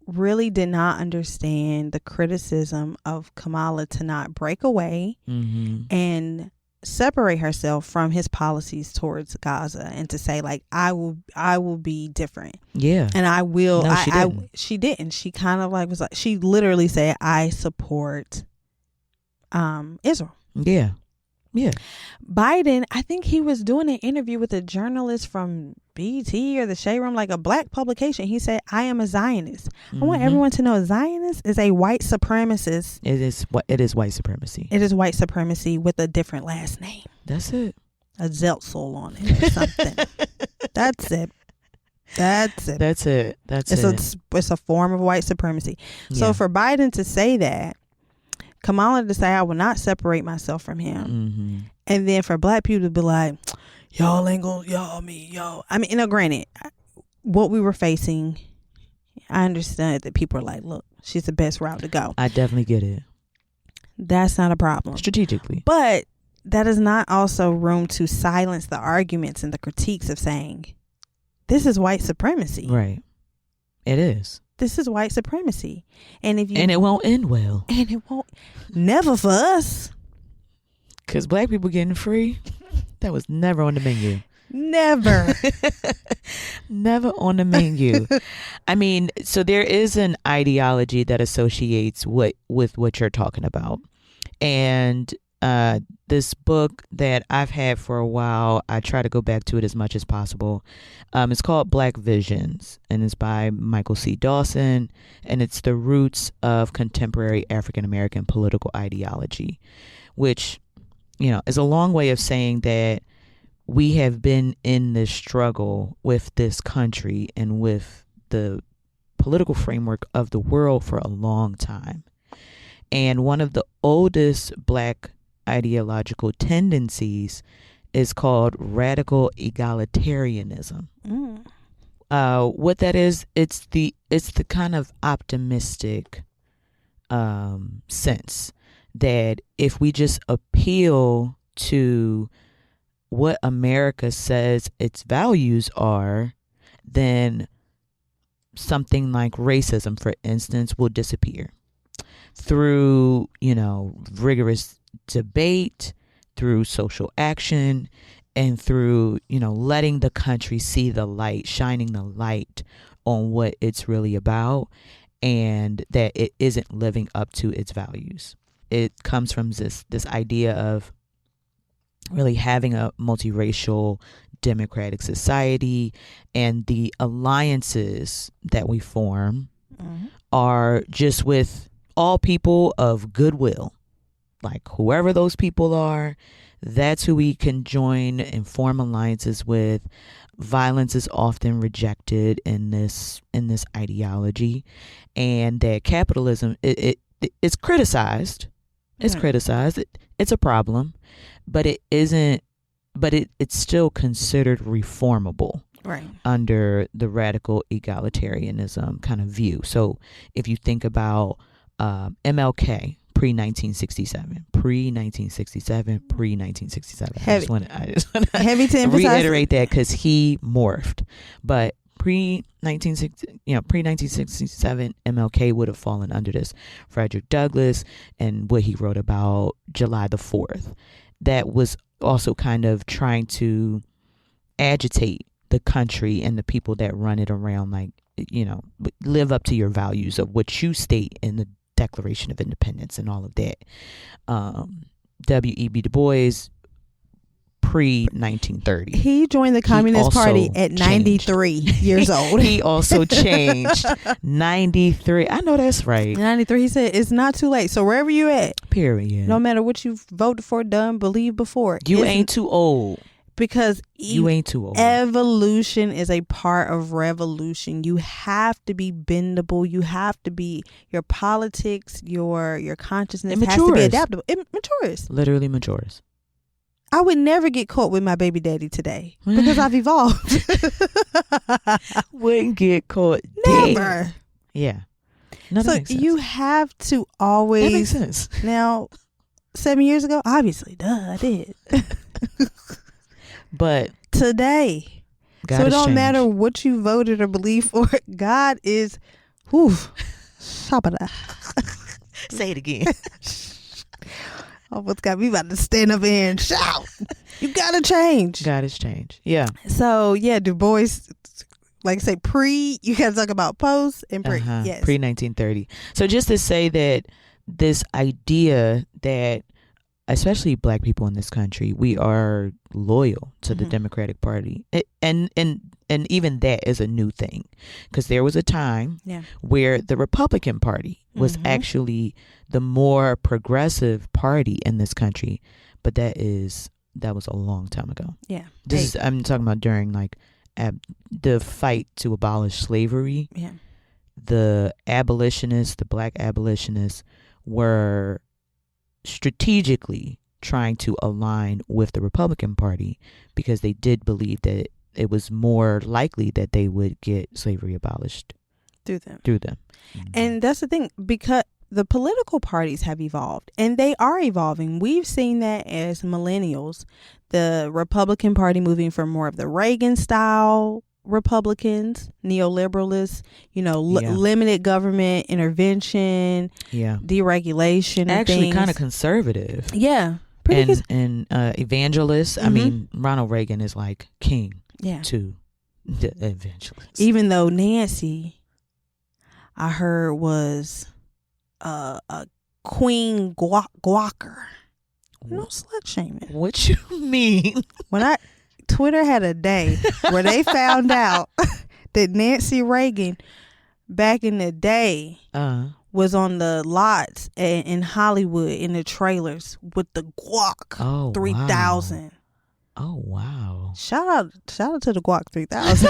really did not understand the criticism of Kamala to not break away and separate herself from his policies towards Gaza, and to say like, I will be different. Yeah. And I will. No, she didn't. She kind of like was like, she literally said, I support Israel. Yeah. Yeah. Biden, I think he was doing an interview with a journalist from BT or the Shade Room, like a black publication. He said, I am a Zionist. I want everyone to know a Zionist is a white supremacist. It is white supremacy. It is white supremacy with a different last name. That's it. A Zeltzel on it or something. That's it. It's a form of white supremacy. So for Biden to say that, Kamala to say, I will not separate myself from him. And then for black people to be like, y'all ain't gonna, granted, what we were facing, I understand that people are like, look, she's the best route to go. I definitely get it. That's not a problem. Strategically. But that is not also room to silence the arguments and the critiques of saying, this is white supremacy. Right. It is. This is white supremacy. And it won't end well. And it won't. Never for us. Because black people getting free, that was never on the menu. Never. Never on the menu. I mean, so there is an ideology that associates with what you're talking about. And this book that I've had for a while, I try to go back to it as much as possible. It's called Black Visions, and it's by Michael C. Dawson, and it's the roots of contemporary African American political ideology, which, is a long way of saying that we have been in this struggle with this country and with the political framework of the world for a long time. And one of the oldest Black ideological tendencies is called radical egalitarianism. What that is, it's the kind of optimistic sense that if we just appeal to what America says its values are, then something like racism, for instance, will disappear through, rigorous debate, through social action, and through, letting the country see the light, shining the light on what it's really about, and that it isn't living up to its values. It comes from this idea of really having a multiracial democratic society, and the alliances that we form are just with all people of goodwill. Like whoever those people are, that's who we can join and form alliances with. Violence is often rejected in this ideology, and that capitalism it's criticized. It's criticized. It's a problem, but it isn't. But it's still considered reformable, right, under the radical egalitarianism kind of view. So if you think about MLK, pre-1967. I just want to heavy to emphasize, reiterate that because he morphed. But pre-1967, MLK would have fallen under this. Frederick Douglass and what he wrote about July the 4th. That was also kind of trying to agitate the country and the people that run it around, like, live up to your values of what you state in the Declaration of Independence and all of that. W.E.B. Du Bois, pre-1930. He joined the Communist Party at 93 years old. He also changed. 93. I know that's right. 93. He said it's not too late. So wherever you at, period. No matter what you've voted for, done, believed before, you ain't too old. Because you ain't too old. Evolution is a part of revolution. You have to be bendable. You have to be, your politics, your consciousness has to be adaptable. It matures. Literally matures. I would never get caught with my baby daddy today because I've evolved. Wouldn't get caught. Never. Dead. Yeah. So you have to always. That makes sense. Now, 7 years ago, obviously, I did. But today, God so it don't changed. matter what you voted or believe for. God is, shabada. Say it again. Almost got me about to stand up here and shout. You gotta change. God has changed. Yeah. So yeah, Du Bois, like I say, you gotta talk about post and pre. Yes. Pre-1930. So just to say that this idea that especially Black people in this country, we are loyal to the Democratic Party, and even that is a new thing, because there was a time where the Republican Party was actually the more progressive party in this country, but that was a long time ago. Yeah, I'm talking about during like the fight to abolish slavery. Yeah, the Black abolitionists were strategically trying to align with the Republican Party because they did believe that it was more likely that they would get slavery abolished through them. And that's the thing, because the political parties have evolved and they are evolving. We've seen that as millennials, the Republican Party moving from more of the Reagan style Republicans, neoliberalists, limited government intervention, deregulation, actually kind of conservative. Yeah, and evangelists. I mean, Ronald Reagan is like king to the evangelists. Even though Nancy, I heard, was a queen guacker. No slut shaming. What you mean? Twitter had a day where they found out that Nancy Reagan back in the day was on the lots in Hollywood in the trailers with the Guac 3000. Oh wow! Shout out to the Guac 3000.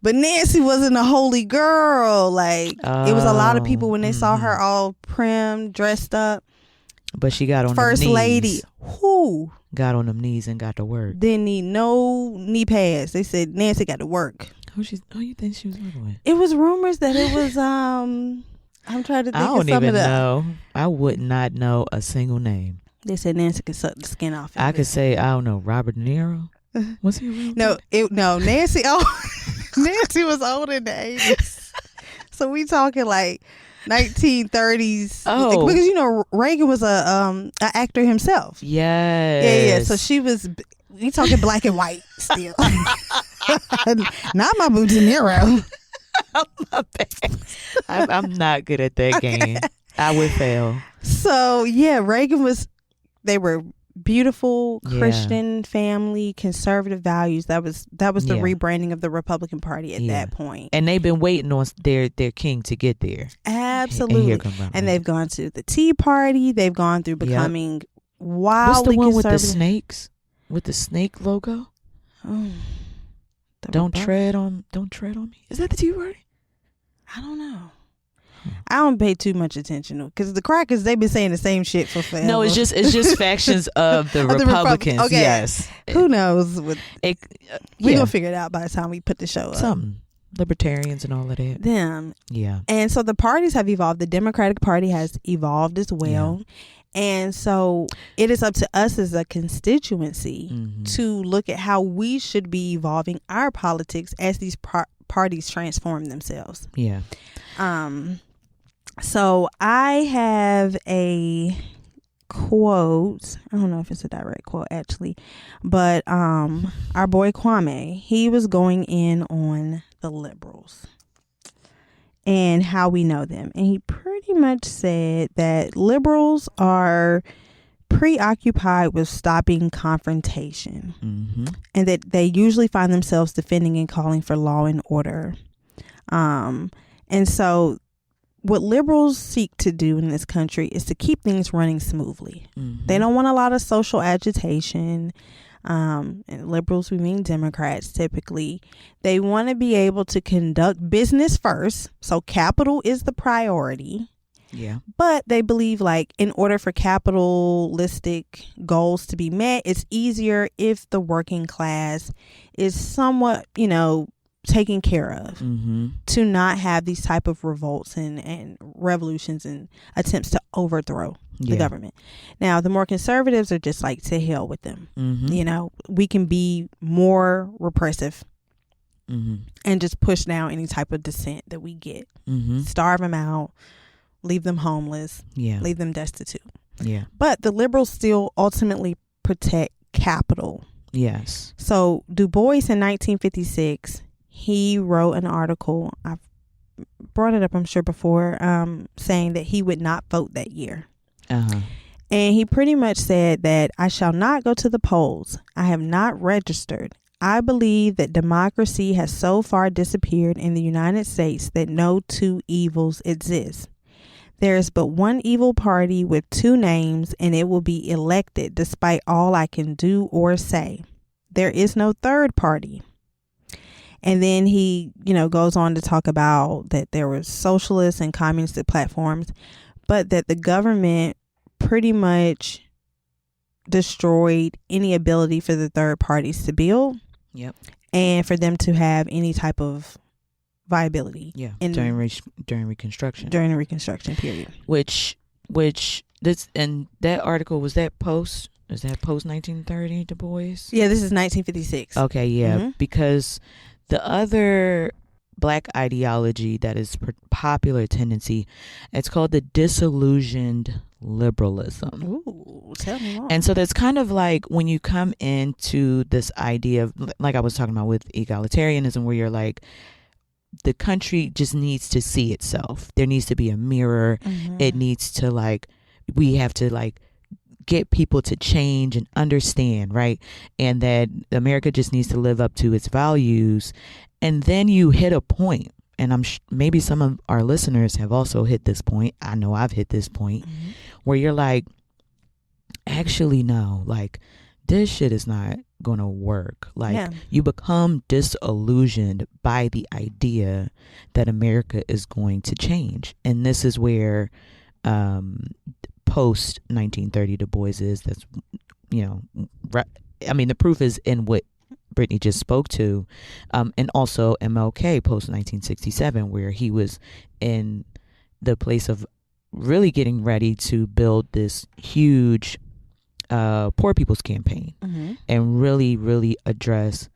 But Nancy wasn't a holy girl. Like, it was a lot of people when they saw her all prim, dressed up. But she got on First them knees. lady. Who? Got on them knees and got to work. Didn't need no knee pads. They said Nancy got to work. Who you think she was working with? It was rumors that it was, I'm trying to think I of don't some even of the... know. I would not know a single name. They said Nancy could suck the skin off. I could say, I don't know, Robert De Niro? Was he real? No, Nancy... Oh, Nancy was old in the 80s. So we talking like 1930s. Oh. Because, you know, Reagan was a actor himself. Yes. Yeah. So she was... We talking black and white still. Not my boo De Niro. My bad. I'm not good at that game. I would fail. So, yeah, Reagan was... They were... beautiful Christian family, conservative values. That was the rebranding of the Republican Party at that point. And they've been waiting on their king to get there. Absolutely. And they've gone to the Tea Party. They've gone through becoming wildly conservative. What's the one with the snakes? With the snake logo? Oh, don't tread on me. Is that the Tea Party? I don't know. I don't pay too much attention because the crackers, they've been saying the same shit for forever. No, it's just factions of the Republicans. Okay. Yes. Who knows? We're gonna figure it out by the time we put the show up. Something. Libertarians and all of that. Them. Yeah. And so the parties have evolved. The Democratic Party has evolved as well. Yeah. And so it is up to us as a constituency to look at how we should be evolving our politics as these parties transform themselves. Yeah. So I have a quote. I don't know if it's a direct quote actually, but our boy Kwame, he was going in on the liberals and how we know them, and he pretty much said that liberals are preoccupied with stopping confrontation, and that they usually find themselves defending and calling for law and order. And so what liberals seek to do in this country is to keep things running smoothly. They don't want a lot of social agitation. And liberals, we mean Democrats typically. They want to be able to conduct business first. So capital is the priority. Yeah. But they believe like in order for capitalistic goals to be met, it's easier if the working class is somewhat, taken care of, to not have these type of revolts and revolutions and attempts to overthrow the government. Now, the more conservatives are just like, to hell with them. We can be more repressive and just push down any type of dissent that we get. Starve them out, leave them homeless, leave them destitute. Yeah. But the liberals still ultimately protect capital. Yes. So Du Bois in 1956, he wrote an article, I've brought it up I'm sure before, saying that he would not vote that year. And he pretty much said that I shall not go to the polls. I have not registered. I believe that democracy has so far disappeared in the United States that no two evils exist. There is but one evil party with two names, and it will be elected despite all I can do or say. There is no third party. And then he, goes on to talk about that there were socialist and communist platforms, but that the government pretty much destroyed any ability for the third parties to build. Yep. And for them to have any type of viability. Yeah. During Reconstruction. During the Reconstruction period. Which and that article, was that post 1930, Du Bois? Yeah, this is 1956. Okay, yeah. Because the other black ideology that is popular tendency. It's called the disillusioned liberalism. Ooh, tell me more. And so that's kind of like when you come into this idea of, like I was talking about with egalitarianism, where you're like, the country just needs to see itself. There needs to be a mirror. It needs to we have to get people to change and understand, right? And that America just needs to live up to its values. And then you hit a point, and maybe some of our listeners have also hit this point. I know I've hit this point where you're like, actually, no, this shit is not going to work. You become disillusioned by the idea that America is going to change. And this is where post 1930 Du Bois is. That's, the proof is in what Brittany just spoke to, and also MLK post 1967, where he was in the place of really getting ready to build this huge poor people's campaign and really, really address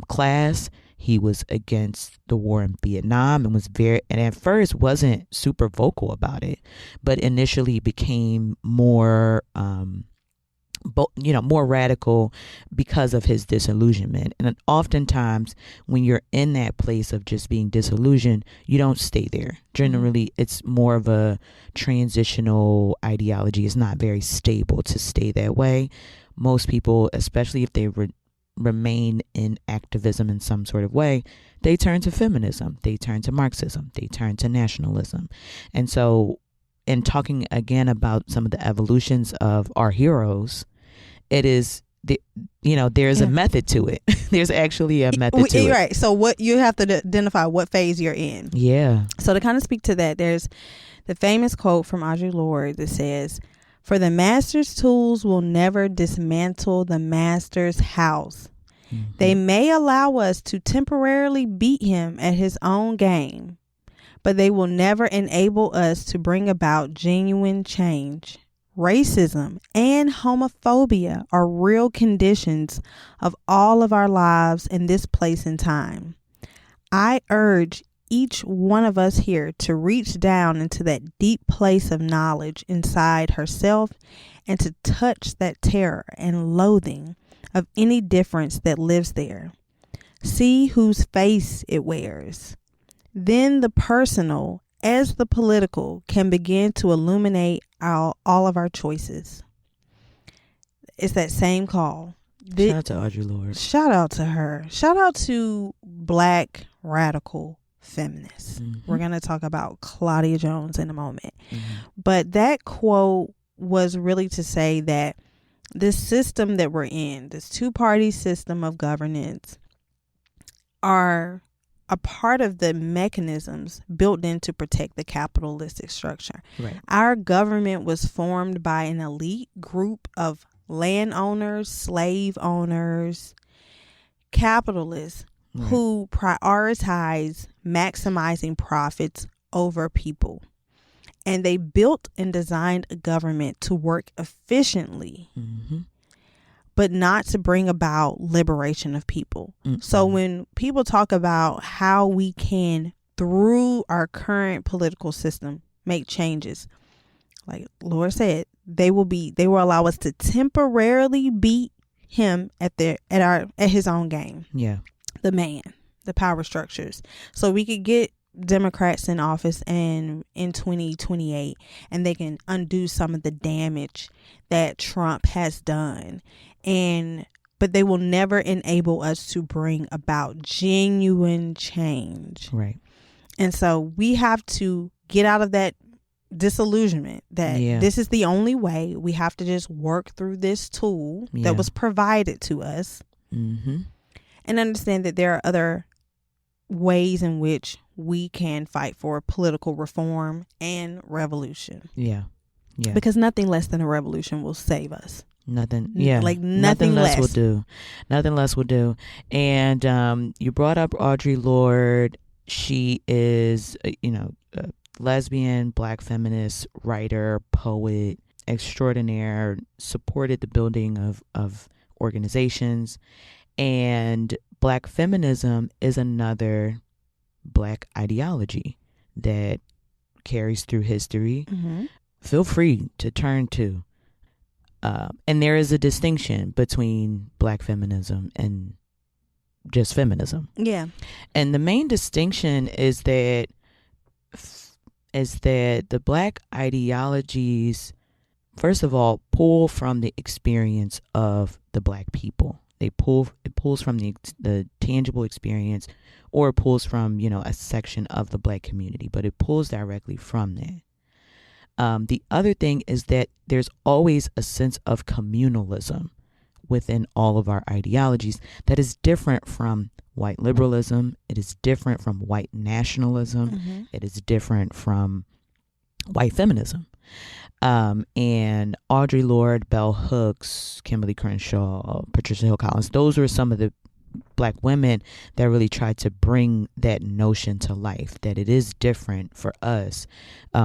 class. He was against the war in Vietnam and at first wasn't super vocal about it, but initially became more, more radical because of his disillusionment. And oftentimes when you're in that place of just being disillusioned, you don't stay there. Generally, it's more of a transitional ideology. It's not very stable to stay that way. Most people, especially if they remain in activism in some sort of way, they turn to feminism, they turn to Marxism, they turn to nationalism. And so in talking again about some of the evolutions of our heroes, it is there's a method to it. There's actually a method to it. Right. So what you have to identify what phase you're in. Yeah. So to kind of speak to that, there's the famous quote from Audre Lorde that says, "For the master's tools will never dismantle the master's house. They may allow us to temporarily beat him at his own game, but they will never enable us to bring about genuine change. Racism and homophobia are real conditions of all of our lives in this place and time. I urge each one of us here to reach down into that deep place of knowledge inside herself and to touch that terror and loathing of any difference that lives there. See whose face it wears. Then the personal as the political can begin to illuminate all of our choices." It's that same call. Shout out to Audre Lorde. Shout out to her. Shout out to Black radical feminists. We're going to talk about Claudia Jones in a moment. But that quote was really to say that this system that we're in, this two-party system of governance, are a part of the mechanisms built in to protect the capitalistic structure. Right. Our government was formed by an elite group of landowners, slave owners, capitalists who prioritize maximizing profits over people. And they built and designed a government to work efficiently, but not to bring about liberation of people. So when people talk about how we can, through our current political system, make changes, like Laura said, they will allow us to temporarily beat him at his own game. Yeah. The man, the power structures. So we could get Democrats in office in 2028 and they can undo some of the damage that Trump has done. But they will never enable us to bring about genuine change. Right. And so we have to get out of that disillusionment that this is the only way. We have to just work through this tool that was provided to us and understand that there are other ways in which we can fight for political reform and revolution. Yeah. Because nothing less than a revolution will save us. Nothing less will do. Nothing less will do. And you brought up Audre Lorde. She is, a lesbian, Black feminist, writer, poet, extraordinaire, supported the building of organizations. And Black feminism is another Black ideology that carries through history, feel free to turn to. And there is a distinction between Black feminism and just feminism. Yeah. And the main distinction is that the Black ideologies, first of all, pull from the experience of the Black people. It pulls from the tangible experience, or it pulls from, a section of the Black community, but it pulls directly from that. The other thing is that there's always a sense of communalism within all of our ideologies that is different from white liberalism. It is different from white nationalism. It is different from white feminism. And Audre Lorde, Bell Hooks, Kimberly Crenshaw, Patricia Hill Collins, those were some of the Black women that really tried to bring that notion to life, that it is different for us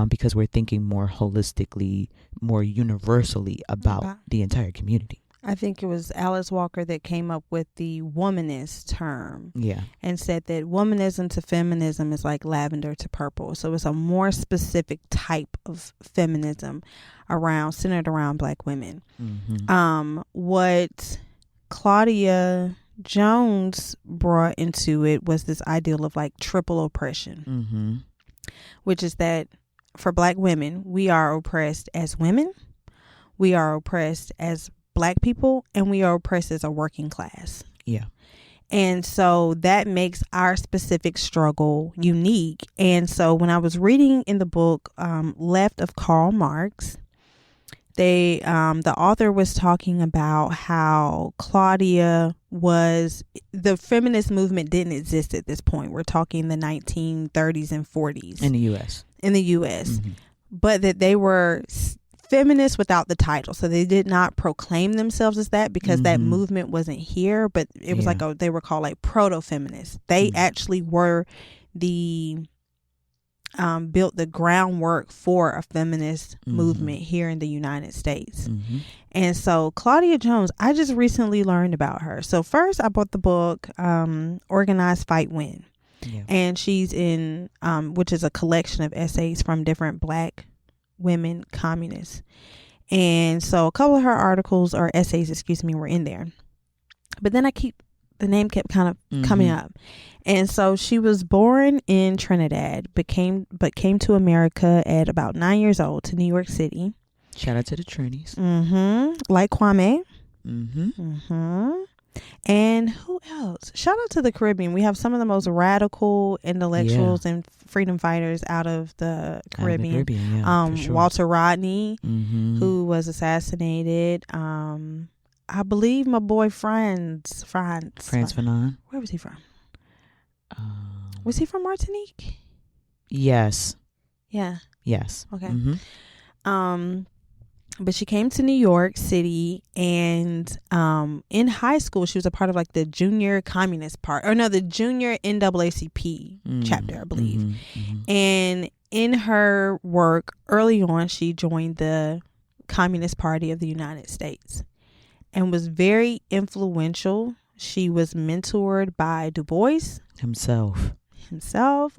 because we're thinking more holistically, more universally about the entire community. I think it was Alice Walker that came up with the womanist term. Yeah. And said that womanism to feminism is like lavender to purple. So it's a more specific type of feminism centered around Black women. What Claudia Jones brought into it was this ideal of like triple oppression, which is that for Black women, we are oppressed as women, we are oppressed as Black people, and we are oppressed as a working class. Yeah. And so that makes our specific struggle unique. And so when I was reading in the book Left of Karl Marx, the author was talking about how the feminist movement didn't exist at this point. We're talking the 1930s and 40s. In the U.S. But that they were feminists without the title. So they did not proclaim themselves as that because that movement wasn't here, but it was they were called like proto-feminists. They actually were built the groundwork for a feminist movement here in the United States. And so Claudia Jones, I just recently learned about her. So first I bought the book Organize, Fight, Win. Yeah. And she's in which is a collection of essays from different Black women communists. And so a couple of her articles or essays, were in there. But then the name kept kind of coming up. And so she was born in Trinidad, but came to America at about 9 years old to New York City. Shout out to the Trinis. Like Kwame. And who else? Shout out to the Caribbean. We have some of the most radical intellectuals and freedom fighters out of the Caribbean. Sure. Walter Rodney, who was assassinated. I believe my boy Frantz Fanon. Where was he from? Was he from Martinique? Yes. Yeah. Yes. Okay. But she came to New York City, and in high school she was a part of like the junior communist the junior NAACP chapter, I believe. And in her work early on, she joined the Communist Party of the United States and was very influential. She was mentored by Du Bois himself.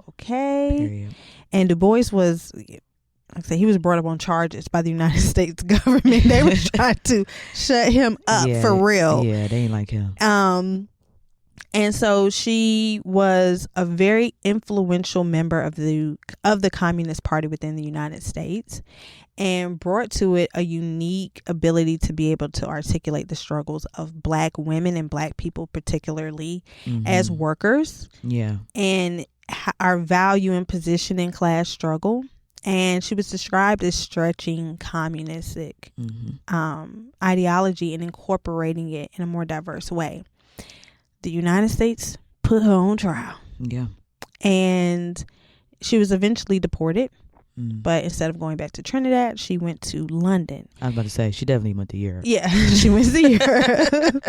Okay. Period. And Du Bois was, like I said, he was brought up on charges by the United States government. They were trying to shut him up for real. Yeah, they ain't like him. And so she was a very influential member of the Communist Party within the United States, and brought to it a unique ability to be able to articulate the struggles of Black women and Black people, particularly as workers. Yeah. And our value and position in class struggle. And she was described as stretching communistic ideology and incorporating it in a more diverse way. The United States put her on trial. Yeah. And she was eventually deported. But instead of going back to Trinidad, she went to London. I was about to say, she definitely went to Europe. Yeah, she went to Europe.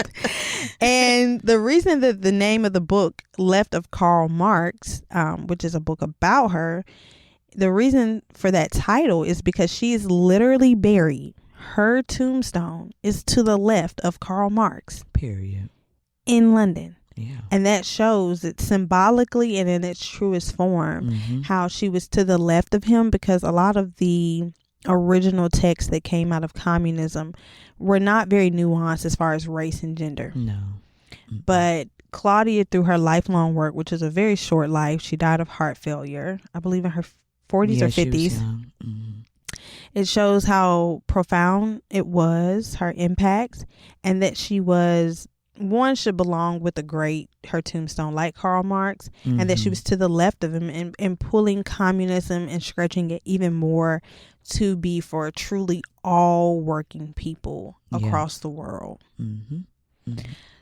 And the reason that the name of the book, Left of Karl Marx, which is a book about her, the reason for that title is because she is literally buried. Her tombstone is to the left of Karl Marx. Period. In London. Yeah. And that shows it symbolically and in its truest form, how she was to the left of him, because a lot of the original texts that came out of communism were not very nuanced as far as race and gender. No. But Claudia, through her lifelong work, which is a very short life, she died of heart failure, I believe in her 40s or 50s. It shows how profound it was, her impact, and that she was, one, should belong with a great, her tombstone, like Karl Marx, and that she was to the left of him and pulling communism and stretching it even more to be for truly all working people across the world.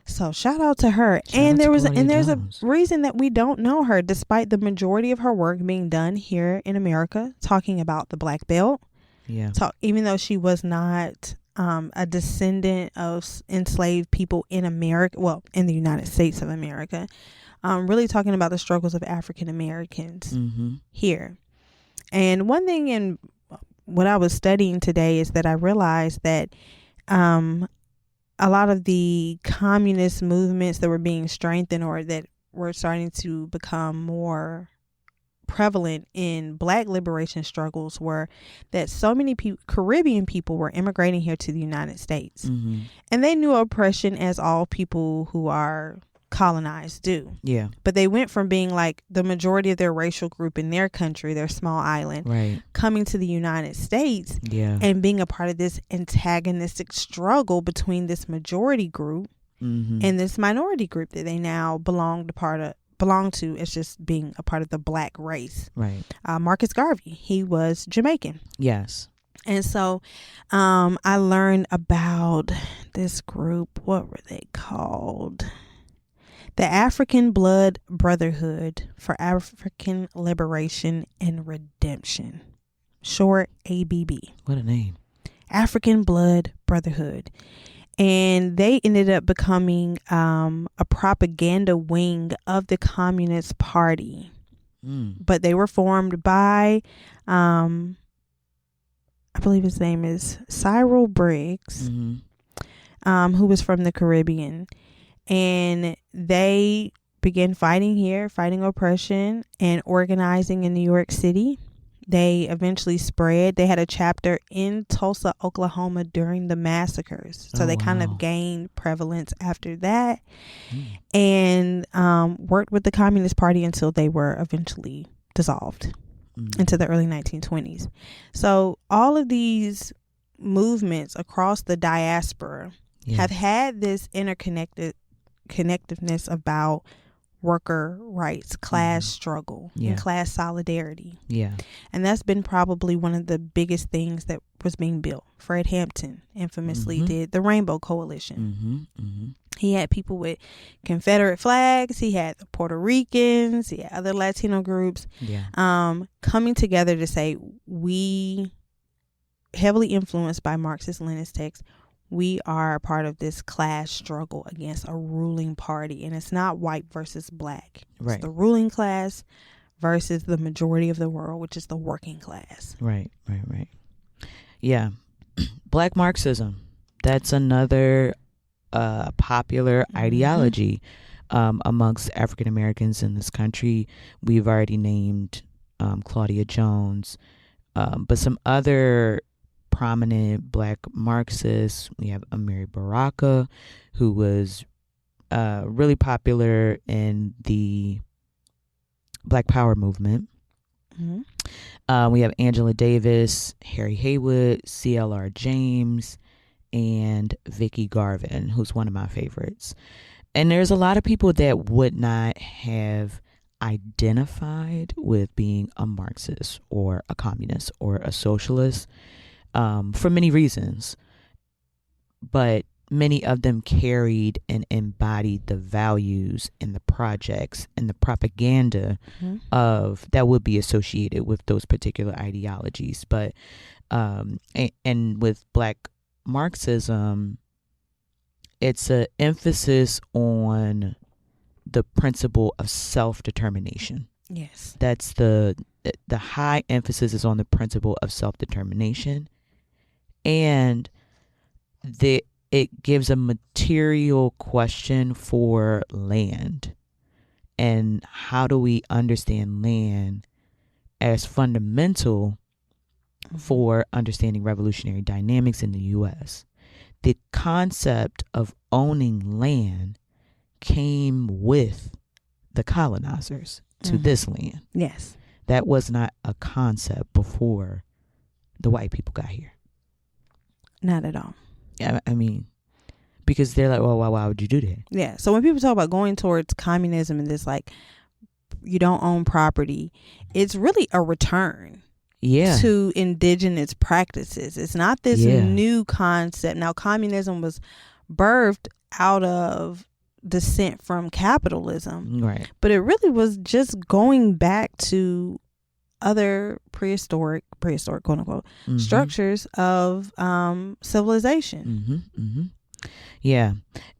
So shout out to her. There's a reason that we don't know her, despite the majority of her work being done here in America, talking about the Black Belt. Yeah. Even though she was not a descendant of enslaved people in America, well, in the United States of America, really talking about the struggles of African Americans here. And one thing in what I was studying today is that I realized that a lot of the communist movements that were being strengthened or that were starting to become more prevalent in Black liberation struggles were that so many Caribbean people were immigrating here to the United States. And they knew oppression, as all people who are colonized do. Yeah. But they went from being like the majority of their racial group in their country, their small island, coming to the United States and being a part of this antagonistic struggle between this majority group and this minority group that they now belong to as just being a part of the Black race. Right. Marcus Garvey, he was Jamaican. Yes. And so I learned about this group. What were they called? The African Blood Brotherhood for African Liberation and Redemption. Short ABB. What a name. African Blood Brotherhood. And they ended up becoming a propaganda wing of the Communist Party. But they were formed by, I believe his name is Cyril Briggs, who was from the Caribbean. And they began fighting oppression and organizing in New York City. They eventually spread. They had a chapter in Tulsa, Oklahoma during the massacres. So they kind of gained prevalence after that and worked with the Communist Party until they were eventually dissolved into the early 1920s. So all of these movements across the diaspora have had this connectiveness about worker rights, class struggle, and class solidarity. Yeah. And that's been probably one of the biggest things that was being built. Fred Hampton infamously did the Rainbow Coalition. He had people with Confederate flags. He had the Puerto Ricans. He had other Latino groups coming together to say, we, heavily influenced by Marxist-Leninist texts, we are a part of this class struggle against a ruling party. And it's not white versus Black. Right. It's the ruling class versus the majority of the world, which is the working class. Right. Yeah. Black Marxism. That's another popular ideology amongst African Americans in this country. We've already named Claudia Jones, but some other prominent Black Marxists. We have Amiri Baraka, who was really popular in the Black Power movement. We have Angela Davis, Harry Haywood, C.L.R. James, and Vicki Garvin, who's one of my favorites. And there's a lot of people that would not have identified with being a Marxist or a communist or a socialist for many reasons. But many of them carried and embodied the values and the projects and the propaganda of that would be associated with those particular ideologies. But and with Black Marxism, it's an emphasis on the principle of self-determination. Yes. That's the high emphasis is on the principle of self-determination. And it gives a material question for land. And how do we understand land as fundamental for understanding revolutionary dynamics in the U.S.? The concept of owning land came with the colonizers to this land. Yes. That was not a concept before the white people got here. Not at all. I mean, because they're like, well, why would you do that? Yeah. So when people talk about going towards communism and this, like, you don't own property, it's really a return to indigenous practices. It's not this new concept. Now, communism was birthed out of descent from capitalism, right? But it really was just going back to other prehistoric quote unquote structures of civilization. Yeah.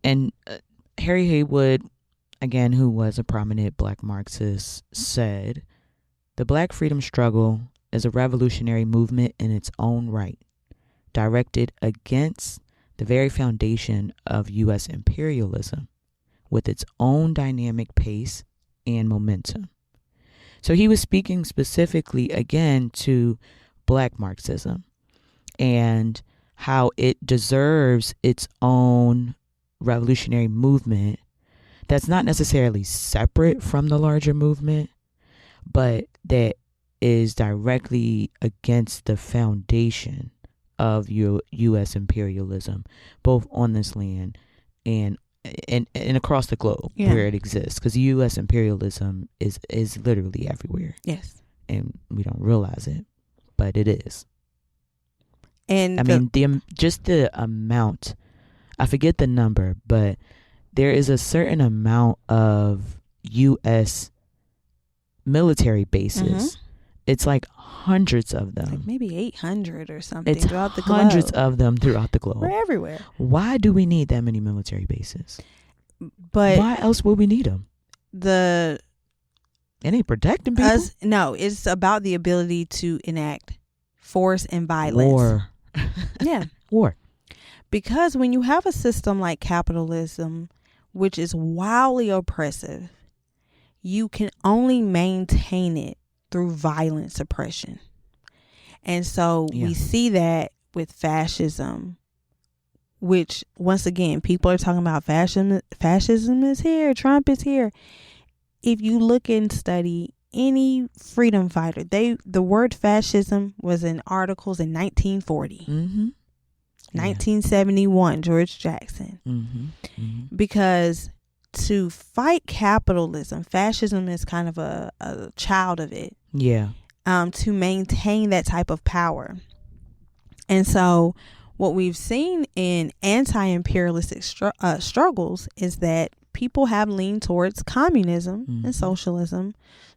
And Harry Haywood, again, who was a prominent Black Marxist, said the Black freedom struggle is a revolutionary movement in its own right, directed against the very foundation of U.S. imperialism, with its own dynamic pace and momentum. So he was speaking specifically, again, to Black Marxism and how it deserves its own revolutionary movement that's not necessarily separate from the larger movement, but that is directly against the foundation of U.S. imperialism, both on this land and across the globe where it exists, because U.S. imperialism is literally everywhere. Yes, and we don't realize it, but it is. And I mean, just the amount, I forget the number, but there is a certain amount of U.S. military bases. It's like hundreds of them. Like maybe 800 or something it's throughout the globe. Hundreds of them throughout the globe. We're everywhere. Why do we need that many military bases? But why else would we need them? It ain't protecting people. No, it's about the ability to enact force and violence. War. Yeah. War. Because when you have a system like capitalism, which is wildly oppressive, you can only maintain it through violent suppression. And so we see that with fascism, which, once again, people are talking about fascism is here, Trump is here. If you look and study any freedom fighter, the word fascism was in articles in 1940. 1971, George Jackson. Because to fight capitalism, fascism is kind of a child of it. Yeah. To maintain that type of power. And so what we've seen in anti-imperialistic struggles is that people have leaned towards communism and socialism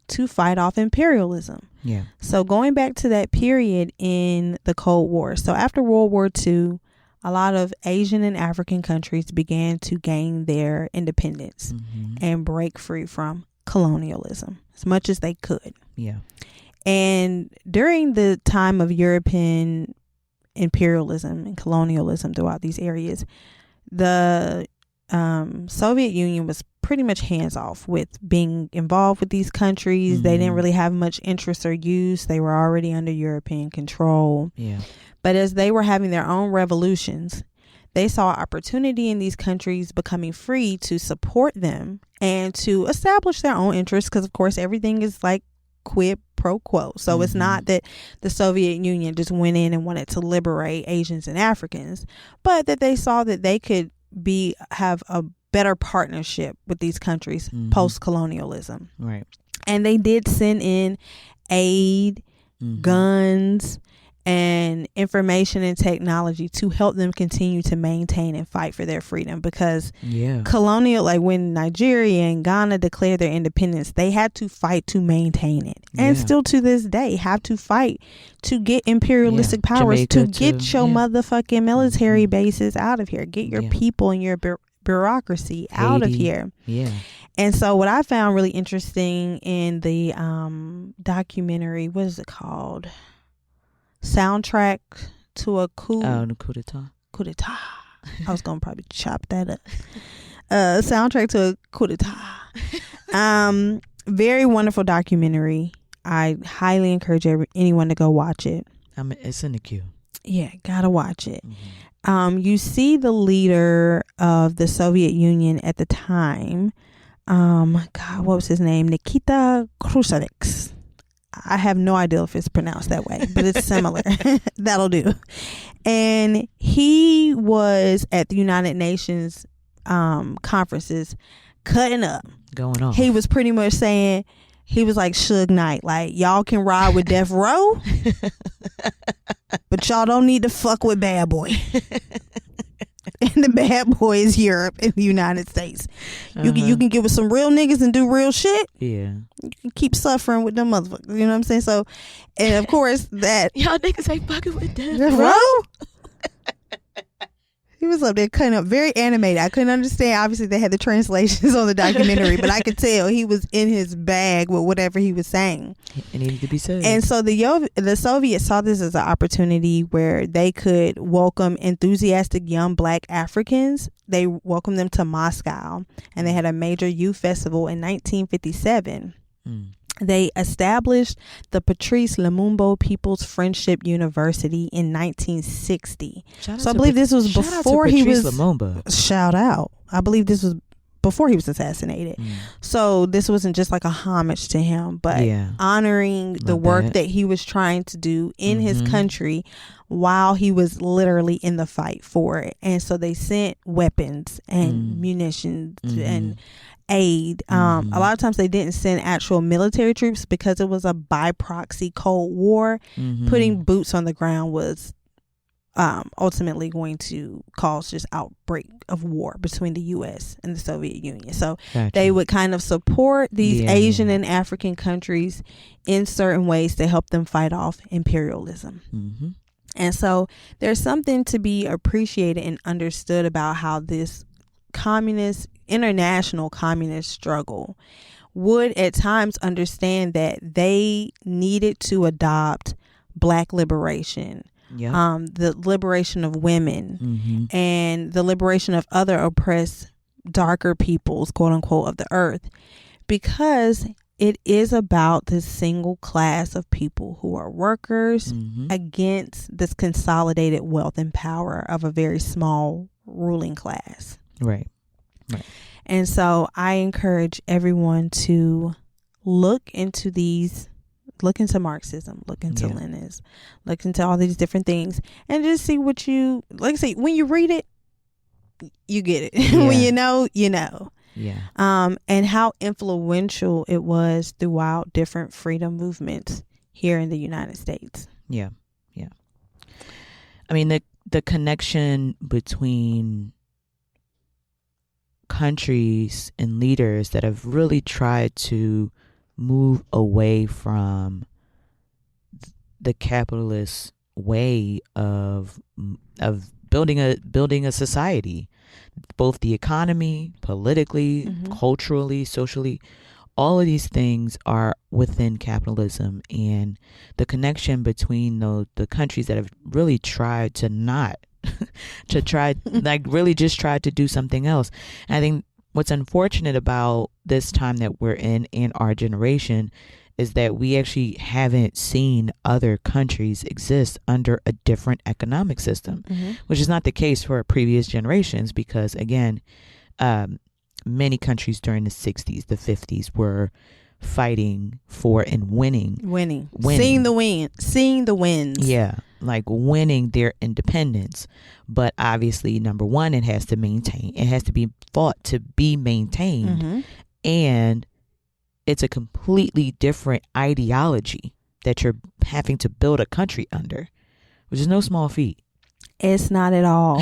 to fight off imperialism. Yeah. So going back to that period in the Cold War. So after World War II, a lot of Asian and African countries began to gain their independence and break free from colonialism as much as they could. Yeah. And during the time of European imperialism and colonialism throughout these areas, the Soviet Union was pretty much hands off with being involved with these countries. They didn't really have much interest or use. They were already under European control. Yeah. But as they were having their own revolutions, they saw opportunity in these countries becoming free to support them and to establish their own interests, because of course everything is like quid pro quo. So it's not that the Soviet Union just went in and wanted to liberate Asians and Africans, but that they saw that they could have a better partnership with these countries post-colonialism. Right. And they did send in aid, guns, and information and technology to help them continue to maintain and fight for their freedom, because colonial, like when Nigeria and Ghana declared their independence, they had to fight to maintain it, and still to this day have to fight to get imperialistic powers, to get your motherfucking military bases out of here, get your people and your bureaucracy out of here. Yeah. And so what I found really interesting in the documentary, what is it called? Soundtrack to a coup. The coup d'etat. Coup d'etat. I was gonna probably chop that up. Soundtrack to a coup d'etat. Very wonderful documentary. I highly encourage anyone to go watch it. It's in the queue. Yeah, gotta watch it. You see the leader of the Soviet Union at the time. God, what was his name? Nikita Khrushchev. I have no idea if it's pronounced that way, but it's similar. That'll do. And he was at the United Nations conferences cutting up. Going on. He was pretty much saying, he was like Suge Knight, like, y'all can ride with Death Row, but y'all don't need to fuck with Bad Boy. And the Bad Boy is Europe and the United States. You can get with some real niggas and do real shit. Yeah. You can keep suffering with them motherfuckers. You know what I'm saying? So, and of course that y'all niggas ain't fucking with Death Row. He was up there cutting up, very animated. I couldn't understand. Obviously, they had the translations on the documentary, but I could tell he was in his bag with whatever he was saying. It needed to be said. And so the Soviets saw this as an opportunity where they could welcome enthusiastic young Black Africans. They welcomed them to Moscow, and they had a major youth festival in 1957. They established the Patrice Lumumba People's Friendship University in 1960. So I believe this was before he was Lumumba. Shout out. I believe this was before he was assassinated. So this wasn't just like a homage to him, but honoring the work that he was trying to do in his country while he was literally in the fight for it. And so they sent weapons and munitions and aid. A lot of times they didn't send actual military troops because it was a by proxy Cold War. Putting boots on the ground was ultimately going to cause just outbreak of war between the U.S. and the Soviet Union. So they would kind of support these Asian and African countries in certain ways to help them fight off imperialism. And so there's something to be appreciated and understood about how this international communist struggle would at times understand that they needed to adopt Black liberation, the liberation of women, and the liberation of other oppressed darker peoples, quote unquote, of the earth, because it is about this single class of people who are workers against this consolidated wealth and power of a very small ruling class. Right. And so I encourage everyone to look into Marxism, look into Leninism, look into all these different things, and just see what you, like I say, when you read it, you get it. When you know, you know. And how influential it was throughout different freedom movements here in the United States. I mean, the connection between countries and leaders that have really tried to move away from the capitalist way of building a society, both the economy, politically, culturally, socially, all of these things are within capitalism. And the connection between the countries that have really tried to not really just tried to do something else. And I think what's unfortunate about this time that we're in our generation is that we actually haven't seen other countries exist under a different economic system, which is not the case for previous generations, because again, many countries during the 60s, the 50s were fighting for and winning, seeing the wins. Like winning their independence. But obviously, number one, it has to be fought to be maintained. And it's a completely different ideology that you're having to build a country under, which is no small feat. It's not at all.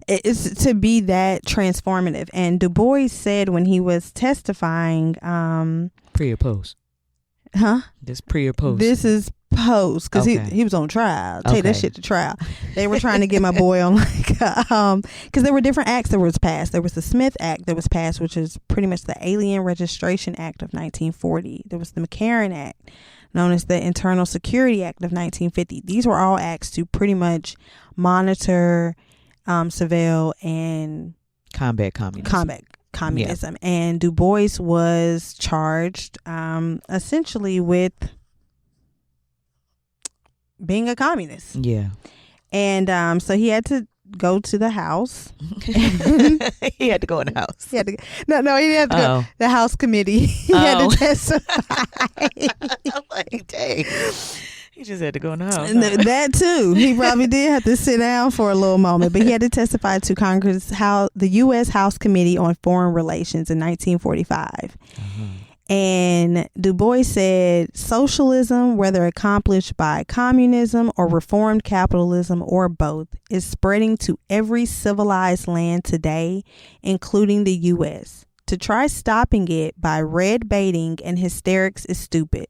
It's to be that transformative. And Du Bois said when he was testifying, pre or post? This pre or post? This is post, because he was on trial. Take that shit to trial. They were trying to get my boy on, like, because there were different acts that was passed. There was the Smith Act that was passed, which is pretty much the Alien Registration Act of 1940. There was the McCarran Act, known as the Internal Security Act of 1950. These were all acts to pretty much monitor surveil and combat communism. And Du Bois was charged essentially with being a communist. Yeah. And so he had to go to the house. He had to go in the house. He didn't have to go. The House committee. He had to testify. I'm like, dang. He just had to go in the house. That too. He probably did have to sit down for a little moment, but he had to testify to Congress, the U.S. House Committee on Foreign Relations in 1945. Uh-huh. And Du Bois said, socialism, whether accomplished by communism or reformed capitalism or both, is spreading to every civilized land today, including the U.S. To try stopping it by red baiting and hysterics is stupid.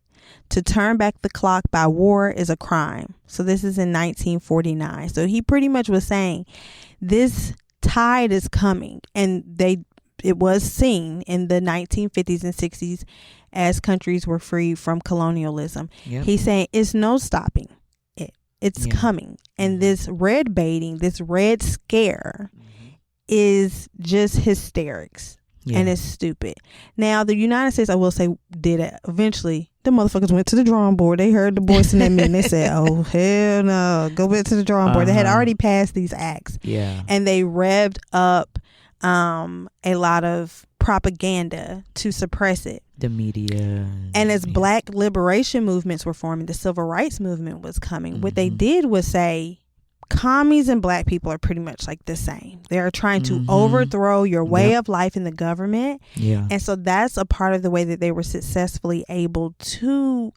To turn back the clock by war is a crime. So this is in 1949. So he pretty much was saying this tide is coming, and it was seen in the 1950s and 60s as countries were freed from colonialism. Yep. He's saying it's no stopping it. It's coming. And this red baiting, this red scare is just hysterics. Yeah. And it's stupid. Now, the United States, I will say, did it. Eventually, the motherfuckers went to the drawing board. They heard the voice in that meeting. They said, oh, hell no. Go back to the drawing board. They had already passed these acts. Yeah. And they revved up a lot of propaganda to suppress it. The media. And as black liberation movements were forming, the civil rights movement was coming. What they did was say, commies and black people are pretty much like the same. They are trying to overthrow your way of life in the government. Yeah. And so that's a part of the way that they were successfully able to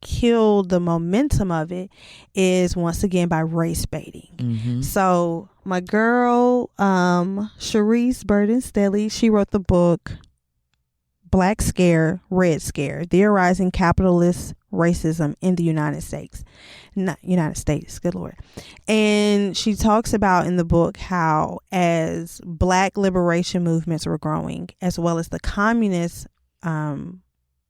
kill the momentum of it, is once again by race baiting. So my girl, Sharice Burden-Stelly, she wrote the book Black Scare, Red Scare, Theorizing Capitalist Racism in the United States. Not United States, good Lord. And she talks about in the book how as black liberation movements were growing, as well as the communist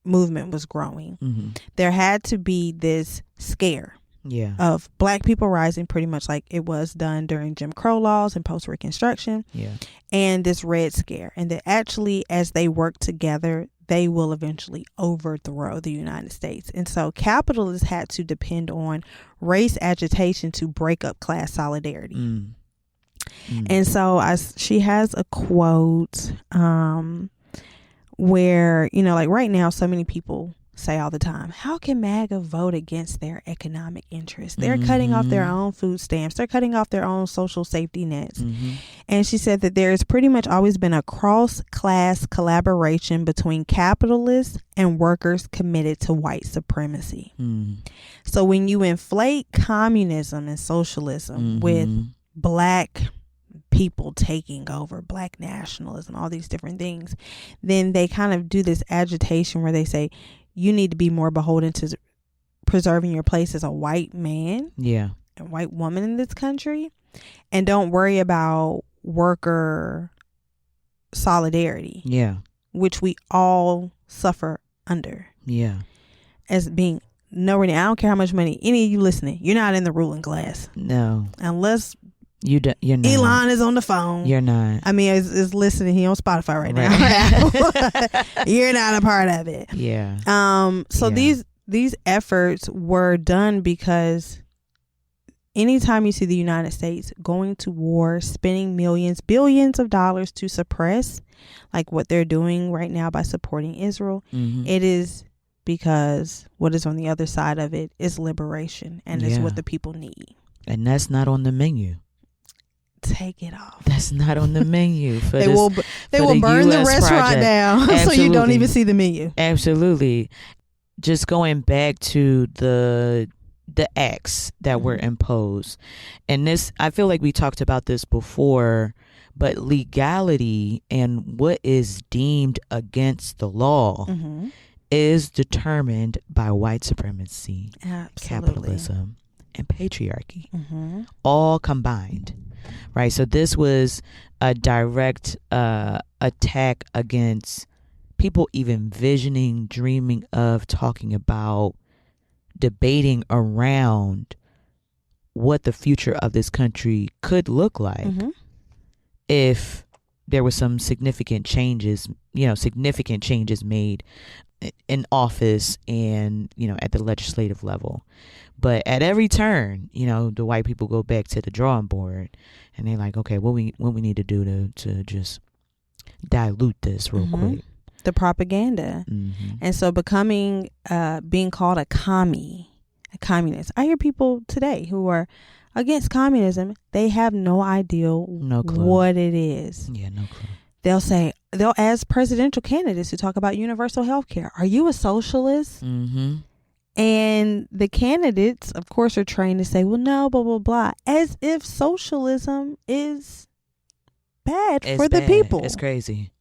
movement was growing, there had to be this scare of black people rising, pretty much like it was done during Jim Crow laws and post-Reconstruction, and this red scare. And that actually, as they work together, they will eventually overthrow the United States. And so capitalists had to depend on race agitation to break up class solidarity. And so she has a quote where, like right now, so many people say all the time, how can MAGA vote against their economic interests? They're cutting off their own food stamps. They're cutting off their own social safety nets. And she said that there's pretty much always been a cross-class collaboration between capitalists and workers committed to white supremacy. So when you inflate communism and socialism with black people taking over, black nationalism, all these different things, then they kind of do this agitation where they say, you need to be more beholden to preserving your place as a white man and white woman in this country, and don't worry about worker solidarity, which we all suffer under. As being nowhere near, I don't care how much money any of you listening, you're not in the ruling class. No, unless you're not. Elon is on the phone. You're not. I mean, is listening. He on Spotify right now. You're not a part of it. So these efforts were done because anytime you see the United States going to war, spending millions, billions of dollars to suppress, like what they're doing right now by supporting Israel, it is because what is on the other side of it is liberation, and it's what the people need. And that's not on the menu. Take it off. That's not on the menu. They will burn the restaurant down so you don't even see the menu. Absolutely. Just going back to the acts that were imposed, and this, I feel like we talked about this before, but legality and what is deemed against the law is determined by white supremacy, capitalism, and patriarchy, all combined. Right. So this was a direct attack against people even visioning, dreaming of, talking about, debating around what the future of this country could look like if there was some significant changes made in office and, at the legislative level. But at every turn, the white people go back to the drawing board and they're like, okay, what we need to do to just dilute this real quick. The propaganda. And so being called a communist. I hear people today who are against communism. They have no idea what it is. Yeah, no clue. They'll ask presidential candidates who talk about universal health care, are you a socialist? And the candidates, of course, are trained to say, well, no, blah, blah, blah, as if socialism is bad for the people. It's crazy.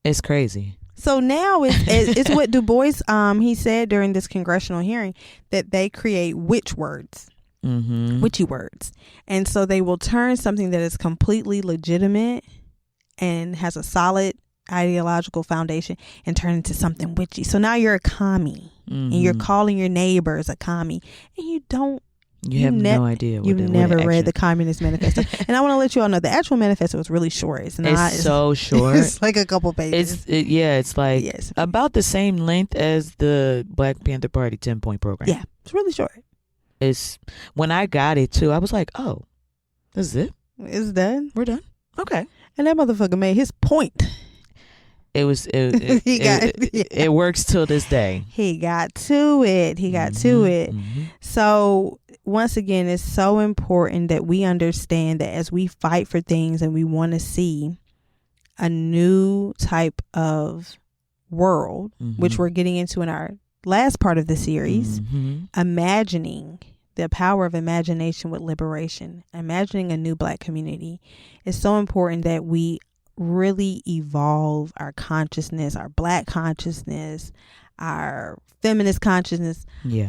It's crazy. So now it's what Du Bois, he said during this congressional hearing, that they create witchy words. And so they will turn something that is completely legitimate and has a solid ideological foundation and turn into something witchy. So now you're a commie and you're calling your neighbors a commie, and you have no idea. You've never read the Communist Manifesto. And I want to let you all know the actual manifesto was really short. It's so short. It's like a couple pages. It's like about the same length as the Black Panther Party 10-point program. Yeah, it's really short. When I got it too, I was like, oh, this is it? It's done? We're done. Okay. And that motherfucker made his point. It works till this day. He got to it. So once again, it's so important that we understand that as we fight for things and we want to see a new type of world, which we're getting into in our last part of the series, imagining the power of imagination with liberation, imagining a new Black community, is so important that we really evolve our consciousness, our Black consciousness, our feminist consciousness,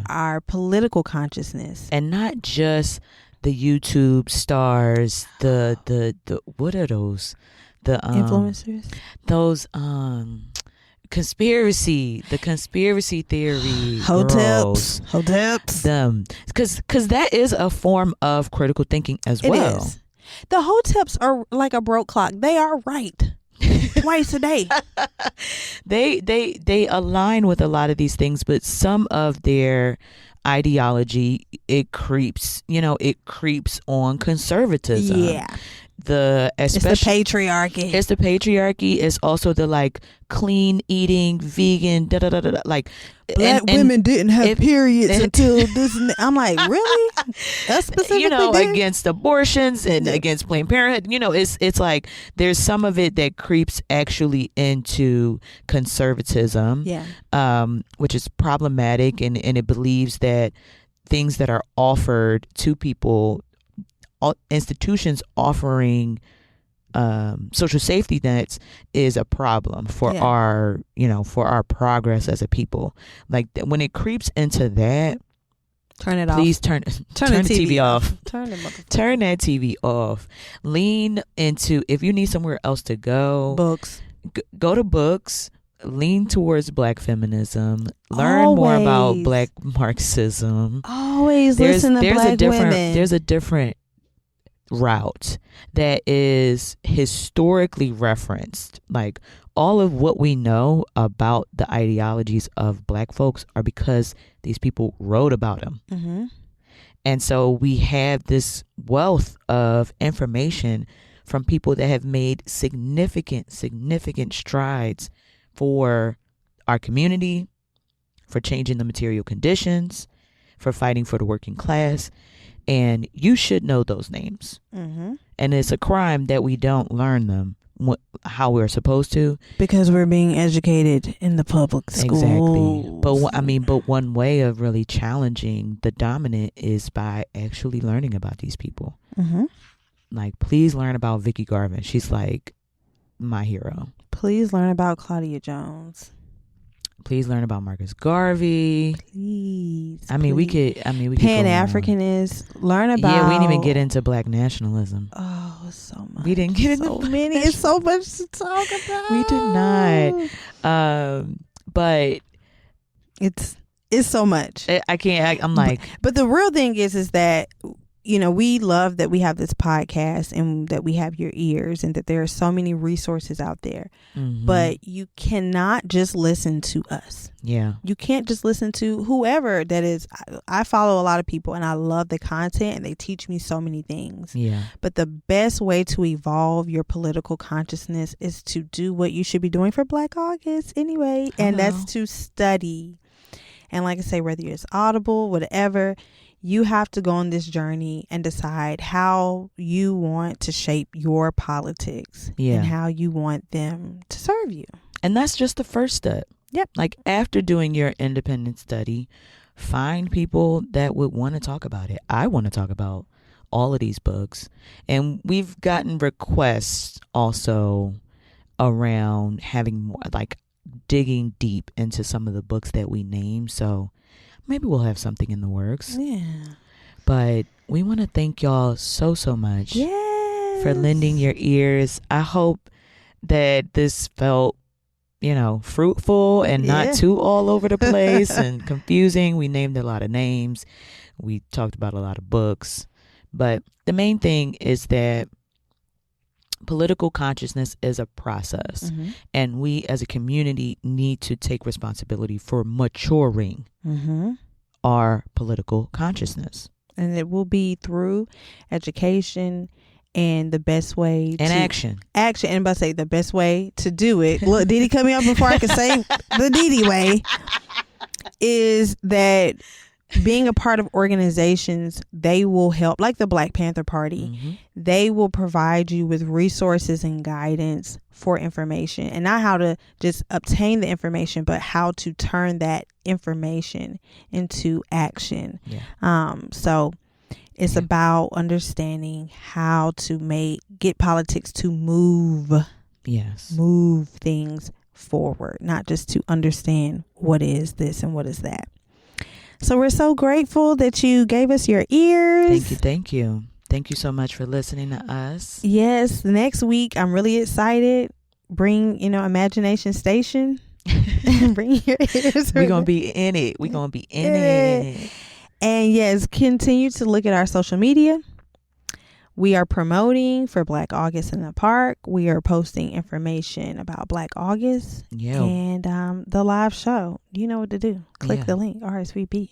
our political consciousness, and not just the YouTube stars, the what are those? The influencers, those conspiracy theory hoteps, them, because that is a form of critical thinking as well. It is. The hoteps are like a broke clock. They are right twice a day. They align with a lot of these things, but some of their ideology, it creeps on conservatism. Yeah. It's the patriarchy. It's the patriarchy. It's also the like clean eating, vegan, like Black women didn't have periods until this. I'm like, really? That's specifically against abortions and against Planned Parenthood. It's like there's some of it that creeps actually into conservatism, which is problematic, and it believes that things that are offered to people, institutions offering social safety nets, is a problem for our progress as a people. Like when it creeps into that, turn it off. Please turn the TV off. Turn that TV off. Lean into, if you need somewhere else to go, books. Go to books. Lean towards Black feminism. Learn more about Black Marxism. Always listen to Black women. There's a different route that is historically referenced. Like all of what we know about the ideologies of Black folks are because these people wrote about them. And so we have this wealth of information from people that have made significant strides for our community, for changing the material conditions, for fighting for the working class. And you should know those names. And it's a crime that we don't learn them how we're supposed to, because we're being educated in the public schools. Exactly. But one way of really challenging the dominant is by actually learning about these people. Like, please learn about Vicki Garvin. She's like my hero. Please learn about Claudia Jones. Please learn about Marcus Garvey. Please. We could Pan-Africanist. Learn about. Yeah, we didn't even get into Black nationalism. Oh, so much. We didn't get into so many. It's so much to talk about. We did not. But it's so much. I can't. I'm like. But the real thing is that we love that we have this podcast and that we have your ears and that there are so many resources out there. Mm-hmm. But you cannot just listen to us. Yeah. You can't just listen to whoever that is. I follow a lot of people and I love the content and they teach me so many things. Yeah. But the best way to evolve your political consciousness is to do what you should be doing for Black August anyway. And that's to study. And like I say, whether it's Audible, whatever, you have to go on this journey and decide how you want to shape your politics and how you want them to serve you. And that's just the first step. Yep. Like after doing your independent study, find people that would want to talk about it. I want to talk about all of these books. And we've gotten requests also around having more, like digging deep into some of the books that we name. So maybe we'll have something in the works. Yeah. But we want to thank y'all so much for lending your ears. I hope that this felt, fruitful and not too all over the place and confusing. We named a lot of names. We talked about a lot of books. But the main thing is that political consciousness is a process. Mm-hmm. And we as a community need to take responsibility for maturing our political consciousness. And it will be through education and the best way action. And about to say the best way to do it. Look, Dee Dee cut me off before I could say the Dee Dee way. Is that being a part of organizations, they will help, like the Black Panther Party, they will provide you with resources and guidance for information, and not how to just obtain the information, but how to turn that information into action. So it's about understanding how to get politics to move things forward, not just to understand what is this and what is that. So we're so grateful that you gave us your ears. Thank you. Thank you so much for listening to us. Yes. Next week, I'm really excited. Bring, Imagination Station. Bring your ears. We're going to be in it. We're going to be in it. And yes, continue to look at our social media. We are promoting for Black August in the Park. We are posting information about Black August and the live show. You know what to do. Click the link, RSVP.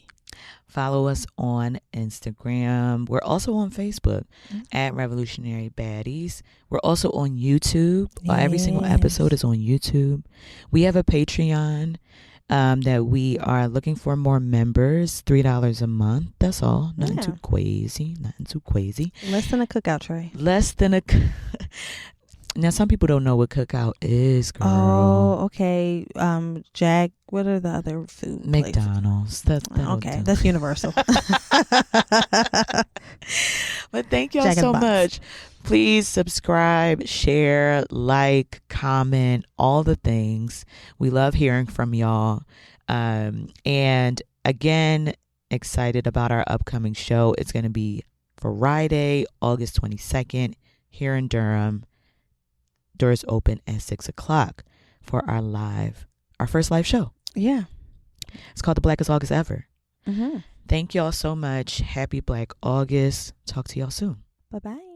Follow us on Instagram. We're also on Facebook at Revolutionary Baddies. We're also on YouTube. Every single episode is on YouTube. We have a Patreon that we are looking for more members. $3 a month. That's all. Nothing too crazy. Less than a cookout tray. Now, some people don't know what cookout is, girl. Oh, okay. Jack, what are the other food McDonald's. Okay, that's universal. But thank y'all so much. Please subscribe, share, like, comment, all the things. We love hearing from y'all. And again, excited about our upcoming show. It's going to be Friday, August 22nd here in Durham. Doors open at 6:00 for our first live show. Yeah. It's called the Blackest August Ever. Thank y'all so much. Happy Black August. Talk to y'all soon. Bye-bye.